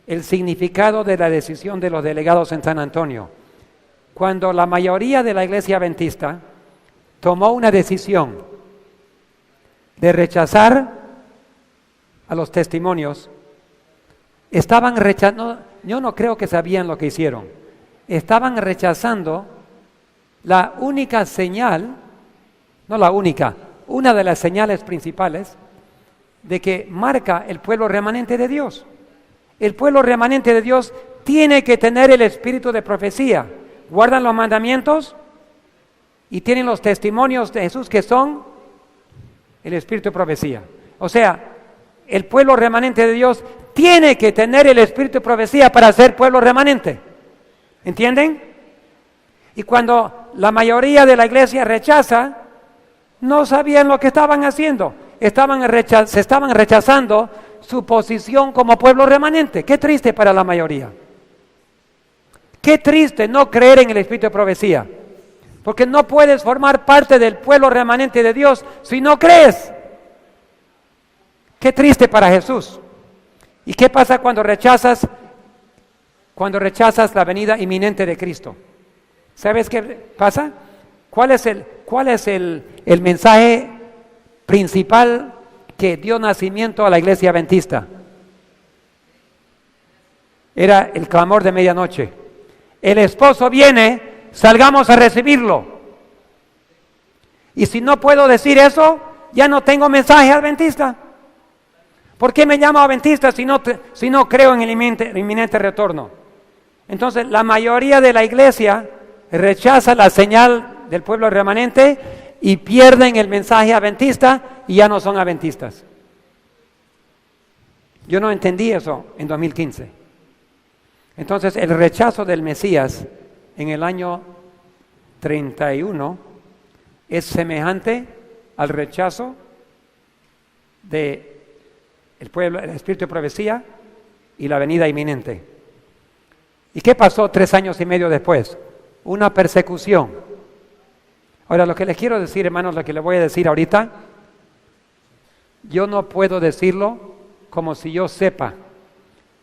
el significado de la decisión de los delegados en San Antonio. Cuando la mayoría de la iglesia adventista tomó una decisión de rechazar a los testimonios, estaban rechazando, yo no creo que sabían lo que hicieron, estaban rechazando la única señal, no la única, una de las señales principales de que marca el pueblo remanente de Dios. El pueblo remanente de Dios tiene que tener el espíritu de profecía. Guardan los mandamientos y tienen los testimonios de Jesús que son el espíritu de profecía. O sea, el pueblo remanente de Dios tiene que tener el espíritu de profecía para ser pueblo remanente. ¿Entienden? Y cuando la mayoría de la iglesia rechaza, no sabían lo que estaban haciendo. Se estaban rechazando su posición como pueblo remanente. Qué triste para la mayoría. Qué triste no creer en el espíritu de profecía. Porque no puedes formar parte del pueblo remanente de Dios si no crees. Qué triste para Jesús. ¿Y qué pasa cuando rechazas la venida inminente de Cristo? ¿Sabes qué pasa? ¿Cuál es el mensaje principal que dio nacimiento a la iglesia adventista? Era el clamor de medianoche. El esposo viene, salgamos a recibirlo. Y si no puedo decir eso, ya no tengo mensaje adventista. ¿Por qué me llamo adventista si no creo en el inminente retorno? Entonces, la mayoría de la iglesia rechaza la señal del pueblo remanente y pierden el mensaje adventista y ya no son adventistas. Yo no entendí eso en 2015. Entonces, el rechazo del Mesías en el año 31 es semejante al rechazo de el pueblo, el espíritu de profecía y la venida inminente. ¿Y qué pasó 3 años y medio después? Una persecución. Ahora, lo que les quiero decir, hermanos, lo que les voy a decir ahorita, yo no puedo decirlo como si yo sepa.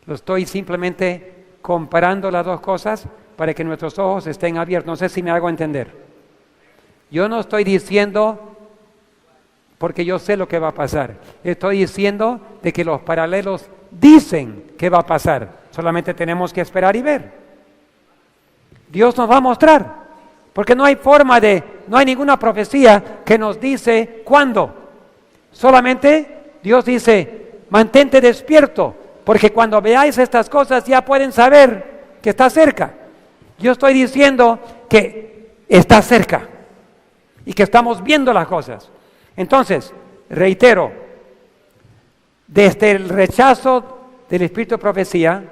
Lo estoy simplemente comparando las dos cosas para que nuestros ojos estén abiertos. No sé si me hago entender. Yo no estoy diciendo porque yo sé lo que va a pasar. Estoy diciendo de que los paralelos dicen que va a pasar. Solamente tenemos que esperar y ver. Dios nos va a mostrar. Porque no hay ninguna profecía que nos dice cuándo. Solamente Dios dice, mantente despierto, porque cuando veáis estas cosas ya pueden saber que está cerca. Yo estoy diciendo que está cerca y que estamos viendo las cosas. Entonces, reitero, desde el rechazo del espíritu de profecía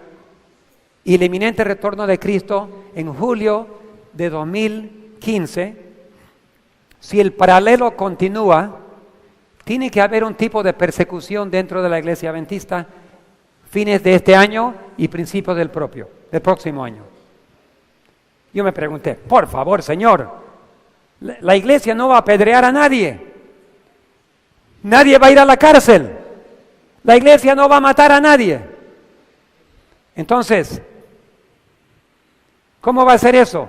y el inminente retorno de Cristo en julio de 2015, si el paralelo continúa, tiene que haber un tipo de persecución dentro de la iglesia adventista fines de este año y principios del próximo año. Yo me pregunté, por favor, Señor, la iglesia no va a apedrear a nadie. Nadie va a ir a la cárcel. La iglesia no va a matar a nadie. Entonces, ¿cómo va a ser eso?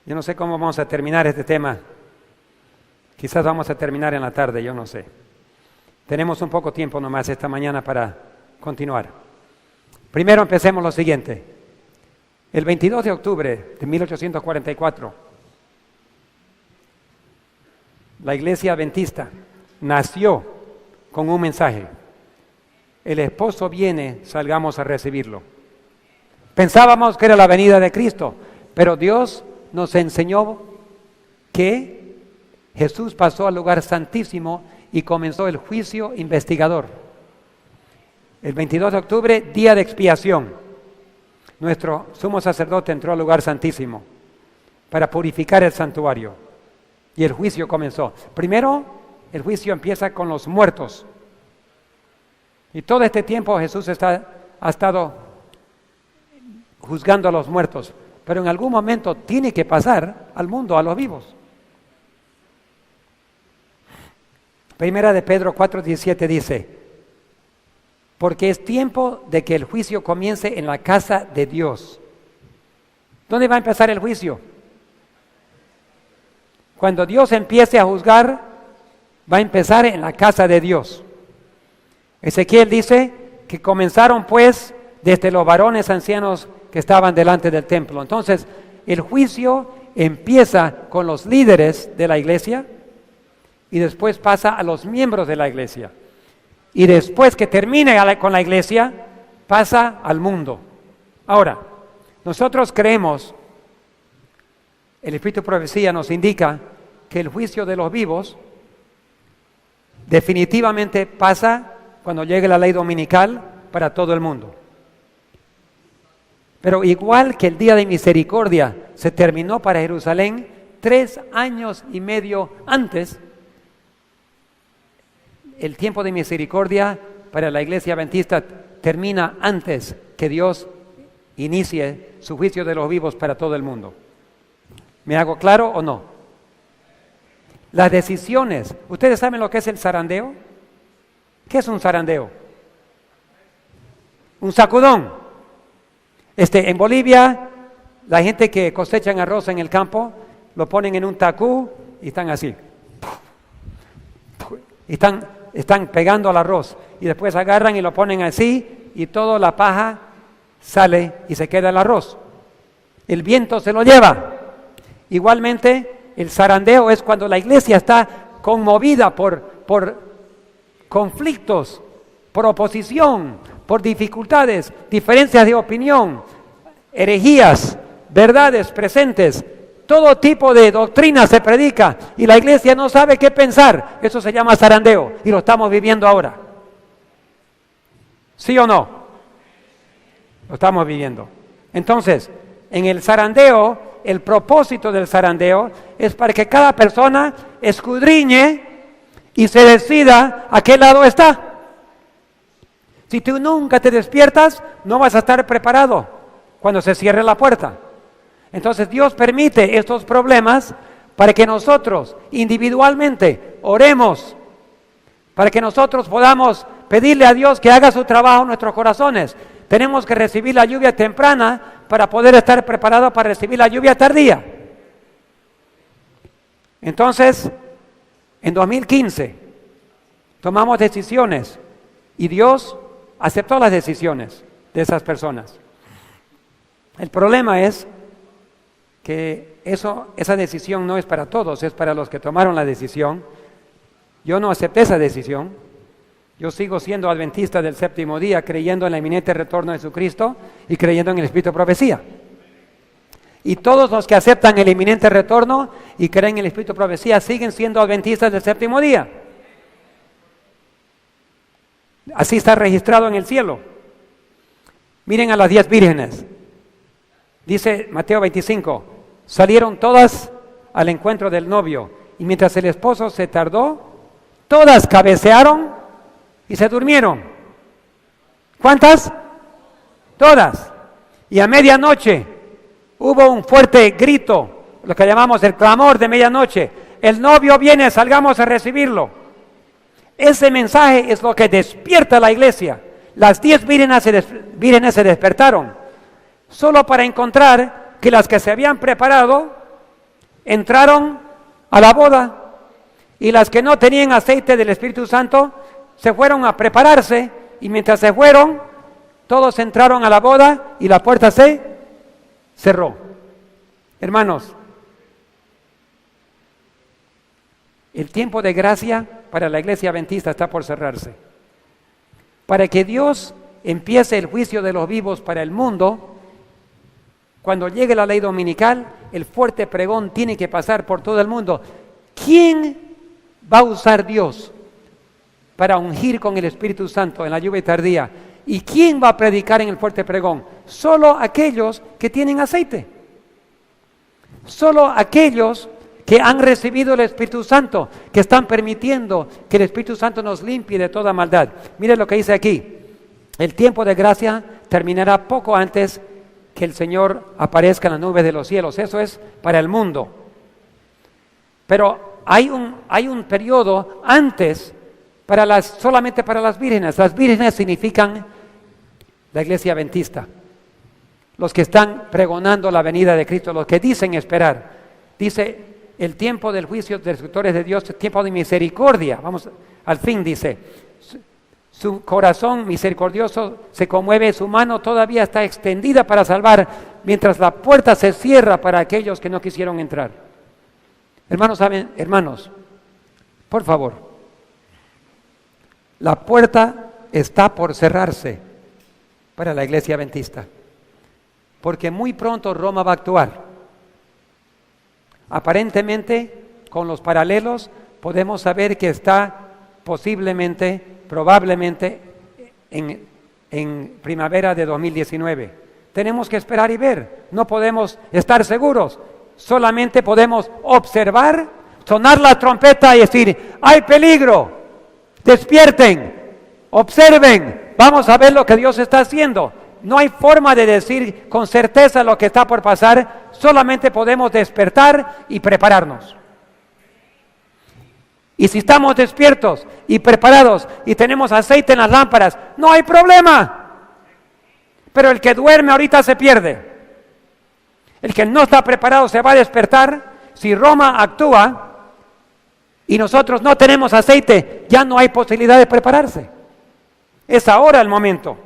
Yo no sé cómo vamos a terminar este tema. Quizás vamos a terminar en la tarde, yo no sé. Tenemos un poco tiempo nomás esta mañana para continuar. Primero empecemos lo siguiente. El 22 de octubre de 1844, la iglesia adventista nació con un mensaje. El esposo viene, salgamos a recibirlo. Pensábamos que era la venida de Cristo, pero Dios nos enseñó que Jesús pasó al lugar santísimo y comenzó el juicio investigador. El 22 de octubre, día de expiación. nuestro sumo sacerdote entró al lugar santísimo para purificar el santuario y el juicio comenzó. Primero, el juicio empieza con los muertos. Y todo este tiempo Jesús ha estado juzgando a los muertos, pero en algún momento tiene que pasar al mundo, a los vivos. Primera de Pedro 4:17 dice: porque es tiempo de que el juicio comience en la casa de Dios. ¿Dónde va a empezar el juicio? Cuando Dios empiece a juzgar, va a empezar en la casa de Dios. Ezequiel dice que comenzaron pues desde los varones ancianos que estaban delante del templo. Entonces, el juicio empieza con los líderes de la iglesia y después pasa a los miembros de la iglesia. Y después que termine con la iglesia, pasa al mundo. Ahora, nosotros creemos, el Espíritu de Profecía nos indica que el juicio de los vivos definitivamente pasa cuando llegue la ley dominical para todo el mundo. Pero igual que el día de misericordia se terminó para Jerusalén 3 años y medio antes, el tiempo de misericordia para la iglesia adventista termina antes que Dios inicie su juicio de los vivos para todo el mundo. ¿Me hago claro o no? Las decisiones. ¿Ustedes saben lo que es el zarandeo? ¿Qué es un zarandeo? Un sacudón. En Bolivia, la gente que cosechan arroz en el campo, lo ponen en un tacú y están así. Y están pegando al arroz. Y después agarran y lo ponen así y toda la paja sale y se queda el arroz. El viento se lo lleva. Igualmente, el zarandeo es cuando la iglesia está conmovida por conflictos, por oposición, por dificultades, diferencias de opinión, herejías, verdades presentes. Todo tipo de doctrina se predica y la iglesia no sabe qué pensar. Eso se llama zarandeo y lo estamos viviendo ahora. ¿Sí o no? Lo estamos viviendo. Entonces, en el zarandeo, el propósito del zarandeo es para que cada persona escudriñe y se decida a qué lado está. Si tú nunca te despiertas, no vas a estar preparado cuando se cierre la puerta. Entonces Dios permite estos problemas para que nosotros individualmente oremos, para que nosotros podamos pedirle a Dios que haga su trabajo en nuestros corazones. Tenemos que recibir la lluvia temprana para poder estar preparados para recibir la lluvia tardía. Entonces, en 2015 tomamos decisiones y Dios aceptó las decisiones de esas personas. El problema es que esa decisión no es para todos, es para los que tomaron la decisión. Yo no acepté esa decisión. Yo sigo siendo adventista del séptimo día, creyendo en el inminente retorno de Jesucristo y creyendo en el Espíritu de Profecía. Y todos los que aceptan el inminente retorno y creen en el Espíritu de Profecía siguen siendo adventistas del séptimo día. Así está registrado en el cielo. Miren a las 10 vírgenes. Dice Mateo 25, salieron todas al encuentro del novio y mientras el esposo se tardó, todas cabecearon y se durmieron. ¿Cuántas? Todas. Y a medianoche hubo un fuerte grito, lo que llamamos el clamor de medianoche. El novio viene, salgamos a recibirlo. Ese mensaje es lo que despierta a la iglesia. Las 10 vírgenes se despertaron, solo para encontrar que las que se habían preparado entraron a la boda y las que no tenían aceite del Espíritu Santo se fueron a prepararse y mientras se fueron, todos entraron a la boda y la puerta se cerró. Hermanos, el tiempo de gracia para la iglesia adventista está por cerrarse. Para que Dios empiece el juicio de los vivos para el mundo, cuando llegue la ley dominical, el fuerte pregón tiene que pasar por todo el mundo. ¿Quién va a usar Dios para ungir con el Espíritu Santo en la lluvia tardía? ¿Y quién va a predicar en el fuerte pregón? solo aquellos que tienen aceite. Solo aquellos que han recibido el Espíritu Santo, que están permitiendo que el Espíritu Santo nos limpie de toda maldad. Mire lo que dice aquí. El tiempo de gracia terminará poco antes que el Señor aparezca en las nubes de los cielos. Eso es para el mundo. Pero hay un periodo antes solamente para las vírgenes. Las vírgenes significan la iglesia adventista. Los que están pregonando la venida de Cristo, los que dicen esperar. Dice, el tiempo del juicio de los destructores de Dios, el tiempo de misericordia. Vamos, al fin dice, su corazón misericordioso se conmueve, su mano todavía está extendida para salvar, mientras la puerta se cierra para aquellos que no quisieron entrar. Hermanos, por favor, la puerta está por cerrarse para la iglesia adventista, porque muy pronto Roma va a actuar. Aparentemente, con los paralelos, podemos saber que está probablemente en primavera de 2019. Tenemos que esperar y ver. No podemos estar seguros. Solamente podemos observar, sonar la trompeta y decir, ¡hay peligro! ¡Despierten! ¡Observen! Vamos a ver lo que Dios está haciendo. No hay forma de decir con certeza lo que está por pasar. Solamente podemos despertar y prepararnos. Y si estamos despiertos y preparados y tenemos aceite en las lámparas, no hay problema. Pero el que duerme ahorita se pierde. El que no está preparado se va a despertar. Si Roma actúa y nosotros no tenemos aceite, ya no hay posibilidad de prepararse. Es ahora el momento.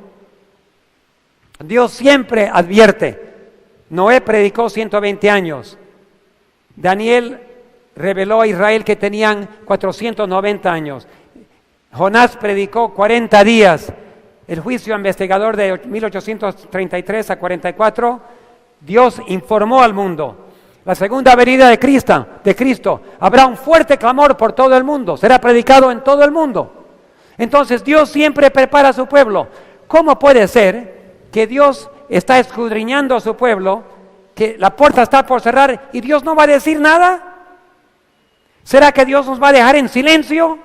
Dios siempre advierte. Noé predicó 120 años. Daniel reveló a Israel que tenían 490 años. Jonás predicó 40 días. El juicio investigador de 1833 a 44, Dios informó al mundo. La segunda venida de Cristo, habrá un fuerte clamor por todo el mundo. Será predicado en todo el mundo. Entonces Dios siempre prepara a su pueblo. ¿Cómo puede ser que Dios está escudriñando a su pueblo, que la puerta está por cerrar y Dios no va a decir nada? ¿Será que Dios nos va a dejar en silencio?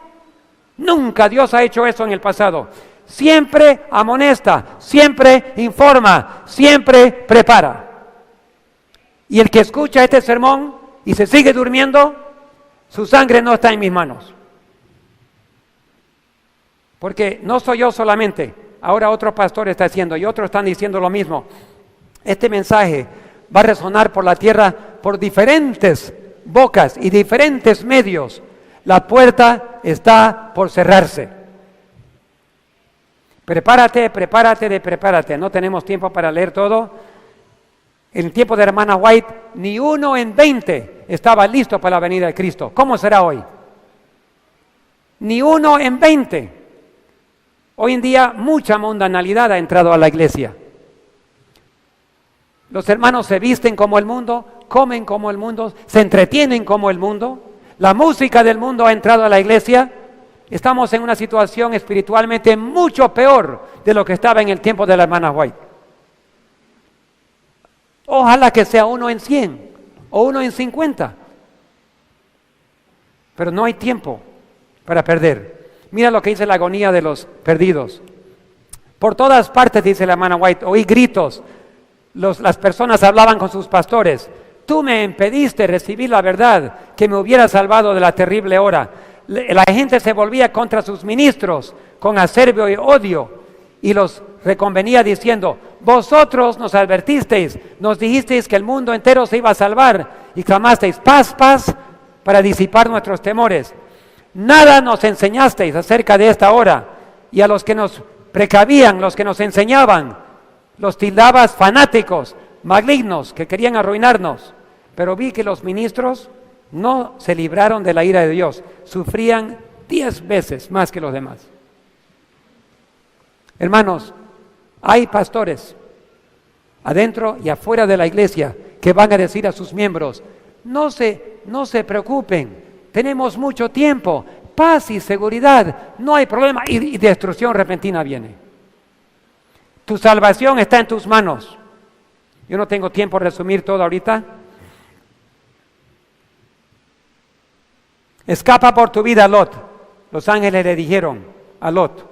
Nunca Dios ha hecho eso en el pasado. Siempre amonesta, siempre informa, siempre prepara. Y el que escucha este sermón y se sigue durmiendo, su sangre no está en mis manos. Porque no soy yo solamente. Ahora otro pastor está haciendo y otros están diciendo lo mismo. Este mensaje va a resonar por la tierra por diferentes bocas y diferentes medios. La puerta está por cerrarse. Prepárate. No tenemos tiempo para leer todo. En el tiempo de la hermana White, ni 1 en 20 estaba listo para la venida de Cristo. ¿Cómo será hoy? Ni 1 en 20. Hoy en día mucha mundanalidad ha entrado a la iglesia. Los hermanos se visten como el mundo, comen como el mundo, se entretienen como el mundo. La música del mundo ha entrado a la iglesia. Estamos en una situación espiritualmente mucho peor de lo que estaba en el tiempo de la hermana White. Ojalá que sea 1 en 100 o 1 en 50. Pero no hay tiempo para perder. Mira lo que dice la agonía de los perdidos. Por todas partes, dice la hermana White, oí gritos. Las personas hablaban con sus pastores. Tú me impediste recibir la verdad que me hubiera salvado de la terrible hora. La gente se volvía contra sus ministros con acerbio y odio y los reconvenía diciendo, vosotros nos advertisteis, nos dijisteis que el mundo entero se iba a salvar y clamasteis paz, paz para disipar nuestros temores. Nada nos enseñasteis acerca de esta hora, y a los que nos precavían, los que nos enseñaban, los tildabas fanáticos, malignos, que querían arruinarnos. Pero vi que los ministros no se libraron de la ira de Dios, sufrían 10 veces más que los demás. Hermanos, hay pastores adentro y afuera de la iglesia que van a decir a sus miembros, no se preocupen, tenemos mucho tiempo, paz y seguridad, no hay problema, y destrucción repentina viene. Tu salvación está en tus manos. Yo no tengo tiempo de resumir todo ahorita. Escapa por tu vida, Lot. Los ángeles le dijeron a Lot.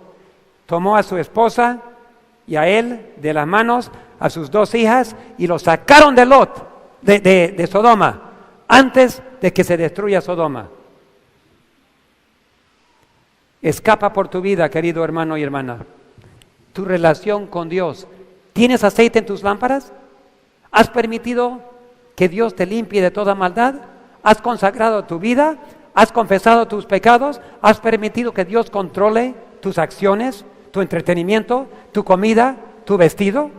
Tomó a su esposa y a él de las manos, a sus 2 hijas, y los sacaron de Lot, de Sodoma, antes de que se destruya Sodoma. Escapa por tu vida, querido hermano y hermana. Tu relación con Dios. ¿Tienes aceite en tus lámparas? ¿Has permitido que Dios te limpie de toda maldad? ¿Has consagrado tu vida? ¿Has confesado tus pecados? ¿Has permitido que Dios controle tus acciones, tu entretenimiento, tu comida, tu vestido?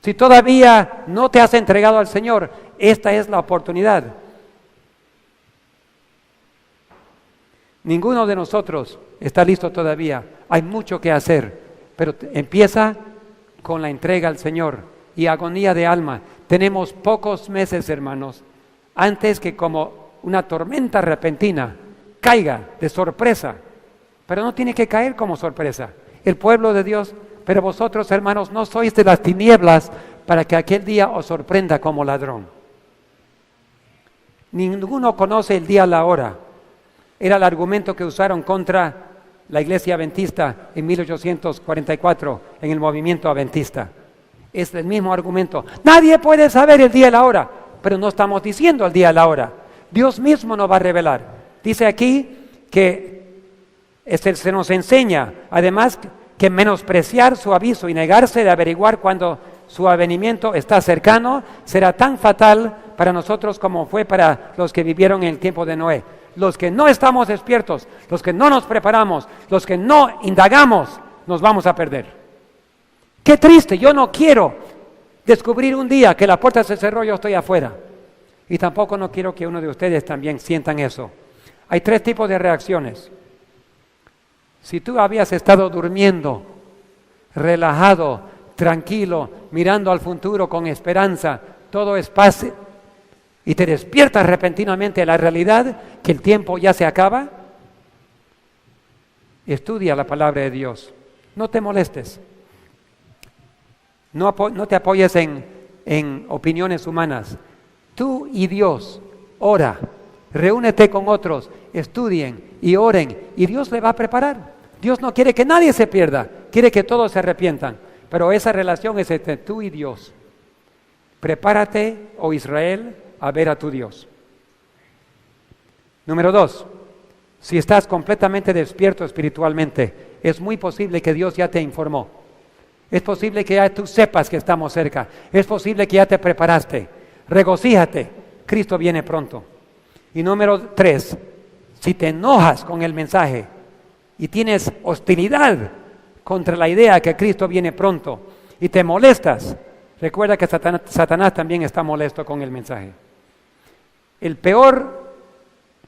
Si todavía no te has entregado al Señor, esta es la oportunidad. Ninguno de nosotros está listo todavía. Hay mucho que hacer, pero empieza con la entrega al Señor y agonía de alma. Tenemos pocos meses, hermanos, antes que como una tormenta repentina caiga de sorpresa, pero no tiene que caer como sorpresa. El pueblo de Dios, pero vosotros, hermanos, no sois de las tinieblas para que aquel día os sorprenda como ladrón. Ninguno conoce el día o la hora. Era el argumento que usaron contra la iglesia adventista en 1844, en el movimiento adventista. Es el mismo argumento. Nadie puede saber el día y la hora, pero no estamos diciendo el día y la hora. Dios mismo nos va a revelar. Dice aquí que se nos enseña, además, que menospreciar su aviso y negarse de averiguar cuando su avenimiento está cercano será tan fatal para nosotros como fue para los que vivieron en el tiempo de Noé. Los que no estamos despiertos, los que no nos preparamos, los que no indagamos, nos vamos a perder. Qué triste, yo no quiero descubrir un día que la puerta se cerró y yo estoy afuera. Y tampoco no quiero que uno de ustedes también sientan eso. Hay 3 tipos de reacciones. Si tú habías estado durmiendo, relajado, tranquilo, mirando al futuro con esperanza, todo es paz, y te despiertas repentinamente a la realidad que el tiempo ya se acaba, estudia la palabra de Dios. No te molestes. No te apoyes en opiniones humanas. Tú y Dios, ora, reúnete con otros, estudien y oren, y Dios le va a preparar. Dios no quiere que nadie se pierda, quiere que todos se arrepientan, pero esa relación es entre tú y Dios. Prepárate, oh Israel, a ver a tu Dios. Número 2, si estás completamente despierto espiritualmente, es muy posible que Dios ya te informó. Es posible que ya tú sepas que estamos cerca. Es posible que ya te preparaste. Regocíjate, Cristo viene pronto. Y número 3, si te enojas con el mensaje y tienes hostilidad contra la idea que Cristo viene pronto y te molestas, recuerda que Satanás también está molesto con el mensaje. El peor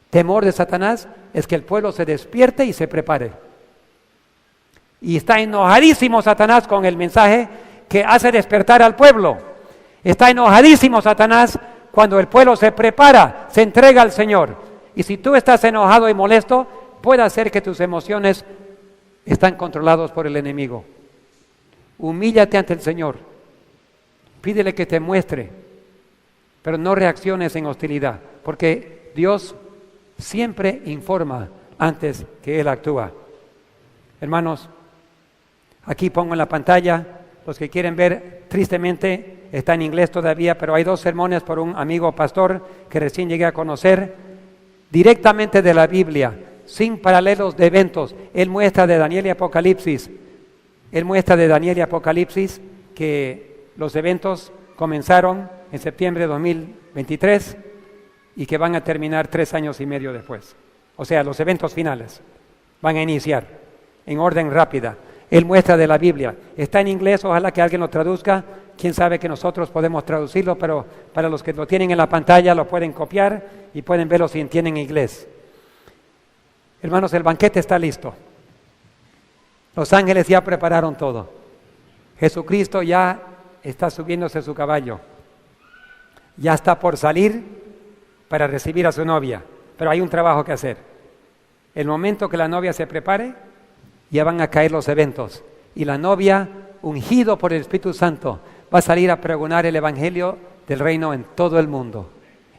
temor de Satanás es que el pueblo se despierte y se prepare. Y está enojadísimo Satanás con el mensaje que hace despertar al pueblo. Está enojadísimo Satanás cuando el pueblo se prepara, se entrega al Señor. Y si tú estás enojado y molesto, puede ser que tus emociones están controladas por el enemigo. Humíllate ante el Señor. Pídele que te muestre, pero no reacciones en hostilidad, porque Dios siempre informa antes que Él actúa. Hermanos, aquí pongo en la pantalla, los que quieren ver, tristemente está en inglés todavía, pero hay 2 sermones por un amigo pastor que recién llegué a conocer, directamente de la Biblia, sin paralelos de eventos. Él muestra de Daniel y Apocalipsis, que los eventos comenzaron en septiembre de 2023 y que van a terminar 3 años y medio después. O sea, los eventos finales van a iniciar en orden rápida. Él muestra de la Biblia. Está en inglés, ojalá que alguien lo traduzca. Quién sabe que nosotros podemos traducirlo, pero para los que lo tienen en la pantalla lo pueden copiar y pueden verlo si entienden inglés. Hermanos, el banquete está listo. Los ángeles ya prepararon todo. Jesucristo ya está subiéndose a su caballo. Ya está por salir para recibir a su novia, pero hay un trabajo que hacer. El momento que la novia se prepare, ya van a caer los eventos y la novia, ungido por el Espíritu Santo, va a salir a pregonar el Evangelio del reino en todo el mundo.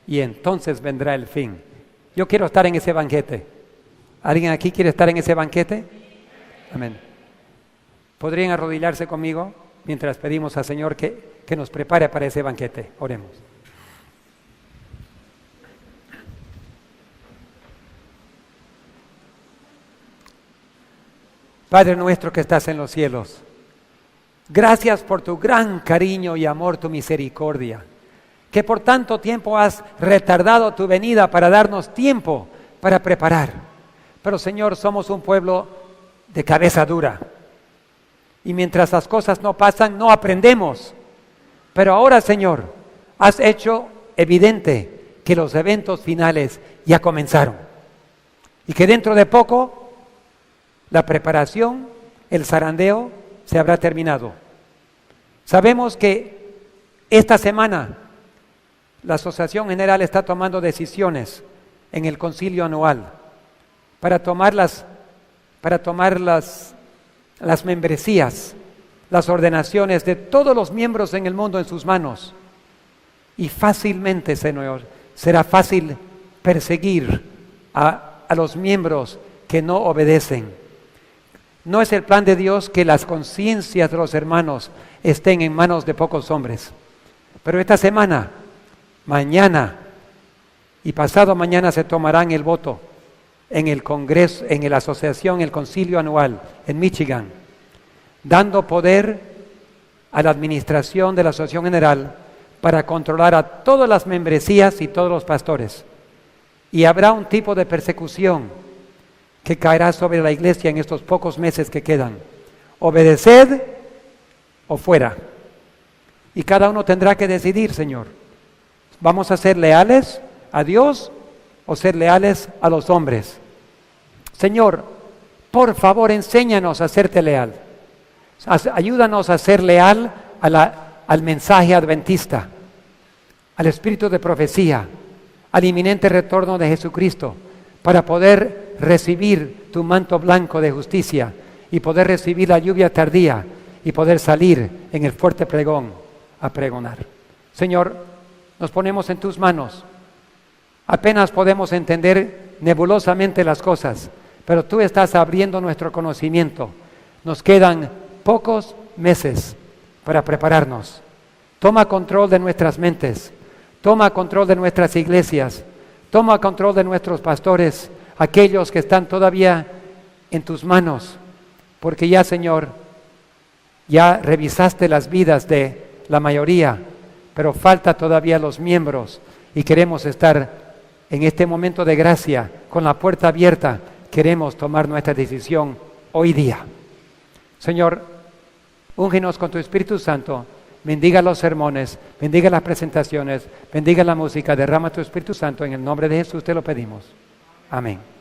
Y entonces vendrá el fin. Yo quiero estar en ese banquete. ¿Alguien aquí quiere estar en ese banquete? Amén. ¿Podrían arrodillarse conmigo mientras pedimos al Señor que nos prepare para ese banquete? Oremos. Padre nuestro que estás en los cielos, gracias por tu gran cariño y amor, tu misericordia, que por tanto tiempo has retardado tu venida para darnos tiempo para preparar. Pero Señor, somos un pueblo de cabeza dura. Y mientras las cosas no pasan, no aprendemos. Pero ahora, Señor, has hecho evidente que los eventos finales ya comenzaron. Y que dentro de poco, la preparación, el zarandeo, se habrá terminado. Sabemos que esta semana la Asociación General está tomando decisiones en el concilio anual para tomar las membresías, las ordenaciones de todos los miembros en el mundo en sus manos. Y fácilmente, Señor, será fácil perseguir a los miembros que no obedecen. No es el plan de Dios que las conciencias de los hermanos estén en manos de pocos hombres. Pero esta semana, mañana y pasado mañana se tomarán el voto en el Congreso, en la asociación, el concilio anual en Michigan, dando poder a la administración de la Asociación General para controlar a todas las membresías y todos los pastores. Y habrá un tipo de persecución que caerá sobre la iglesia en estos pocos meses que quedan. Obedeced o fuera. Y cada uno tendrá que decidir, Señor. ¿Vamos a ser leales a Dios o ser leales a los hombres? Señor, por favor, enséñanos a serte leal. Ayúdanos a ser leal al mensaje adventista, al espíritu de profecía, al inminente retorno de Jesucristo, para poder recibir tu manto blanco de justicia y poder recibir la lluvia tardía y poder salir en el fuerte pregón a pregonar. Señor, nos ponemos en tus manos. Apenas podemos entender nebulosamente las cosas, pero tú estás abriendo nuestro conocimiento. Nos quedan pocos meses para prepararnos. Toma control de nuestras mentes, toma control de nuestras iglesias, toma control de nuestros pastores, aquellos que están todavía en tus manos, porque ya, Señor, ya revisaste las vidas de la mayoría, pero falta todavía los miembros y queremos estar en este momento de gracia, con la puerta abierta, queremos tomar nuestra decisión hoy día. Señor, úngenos con tu Espíritu Santo, bendiga los sermones, bendiga las presentaciones, bendiga la música, derrama tu Espíritu Santo, en el nombre de Jesús te lo pedimos. Amén.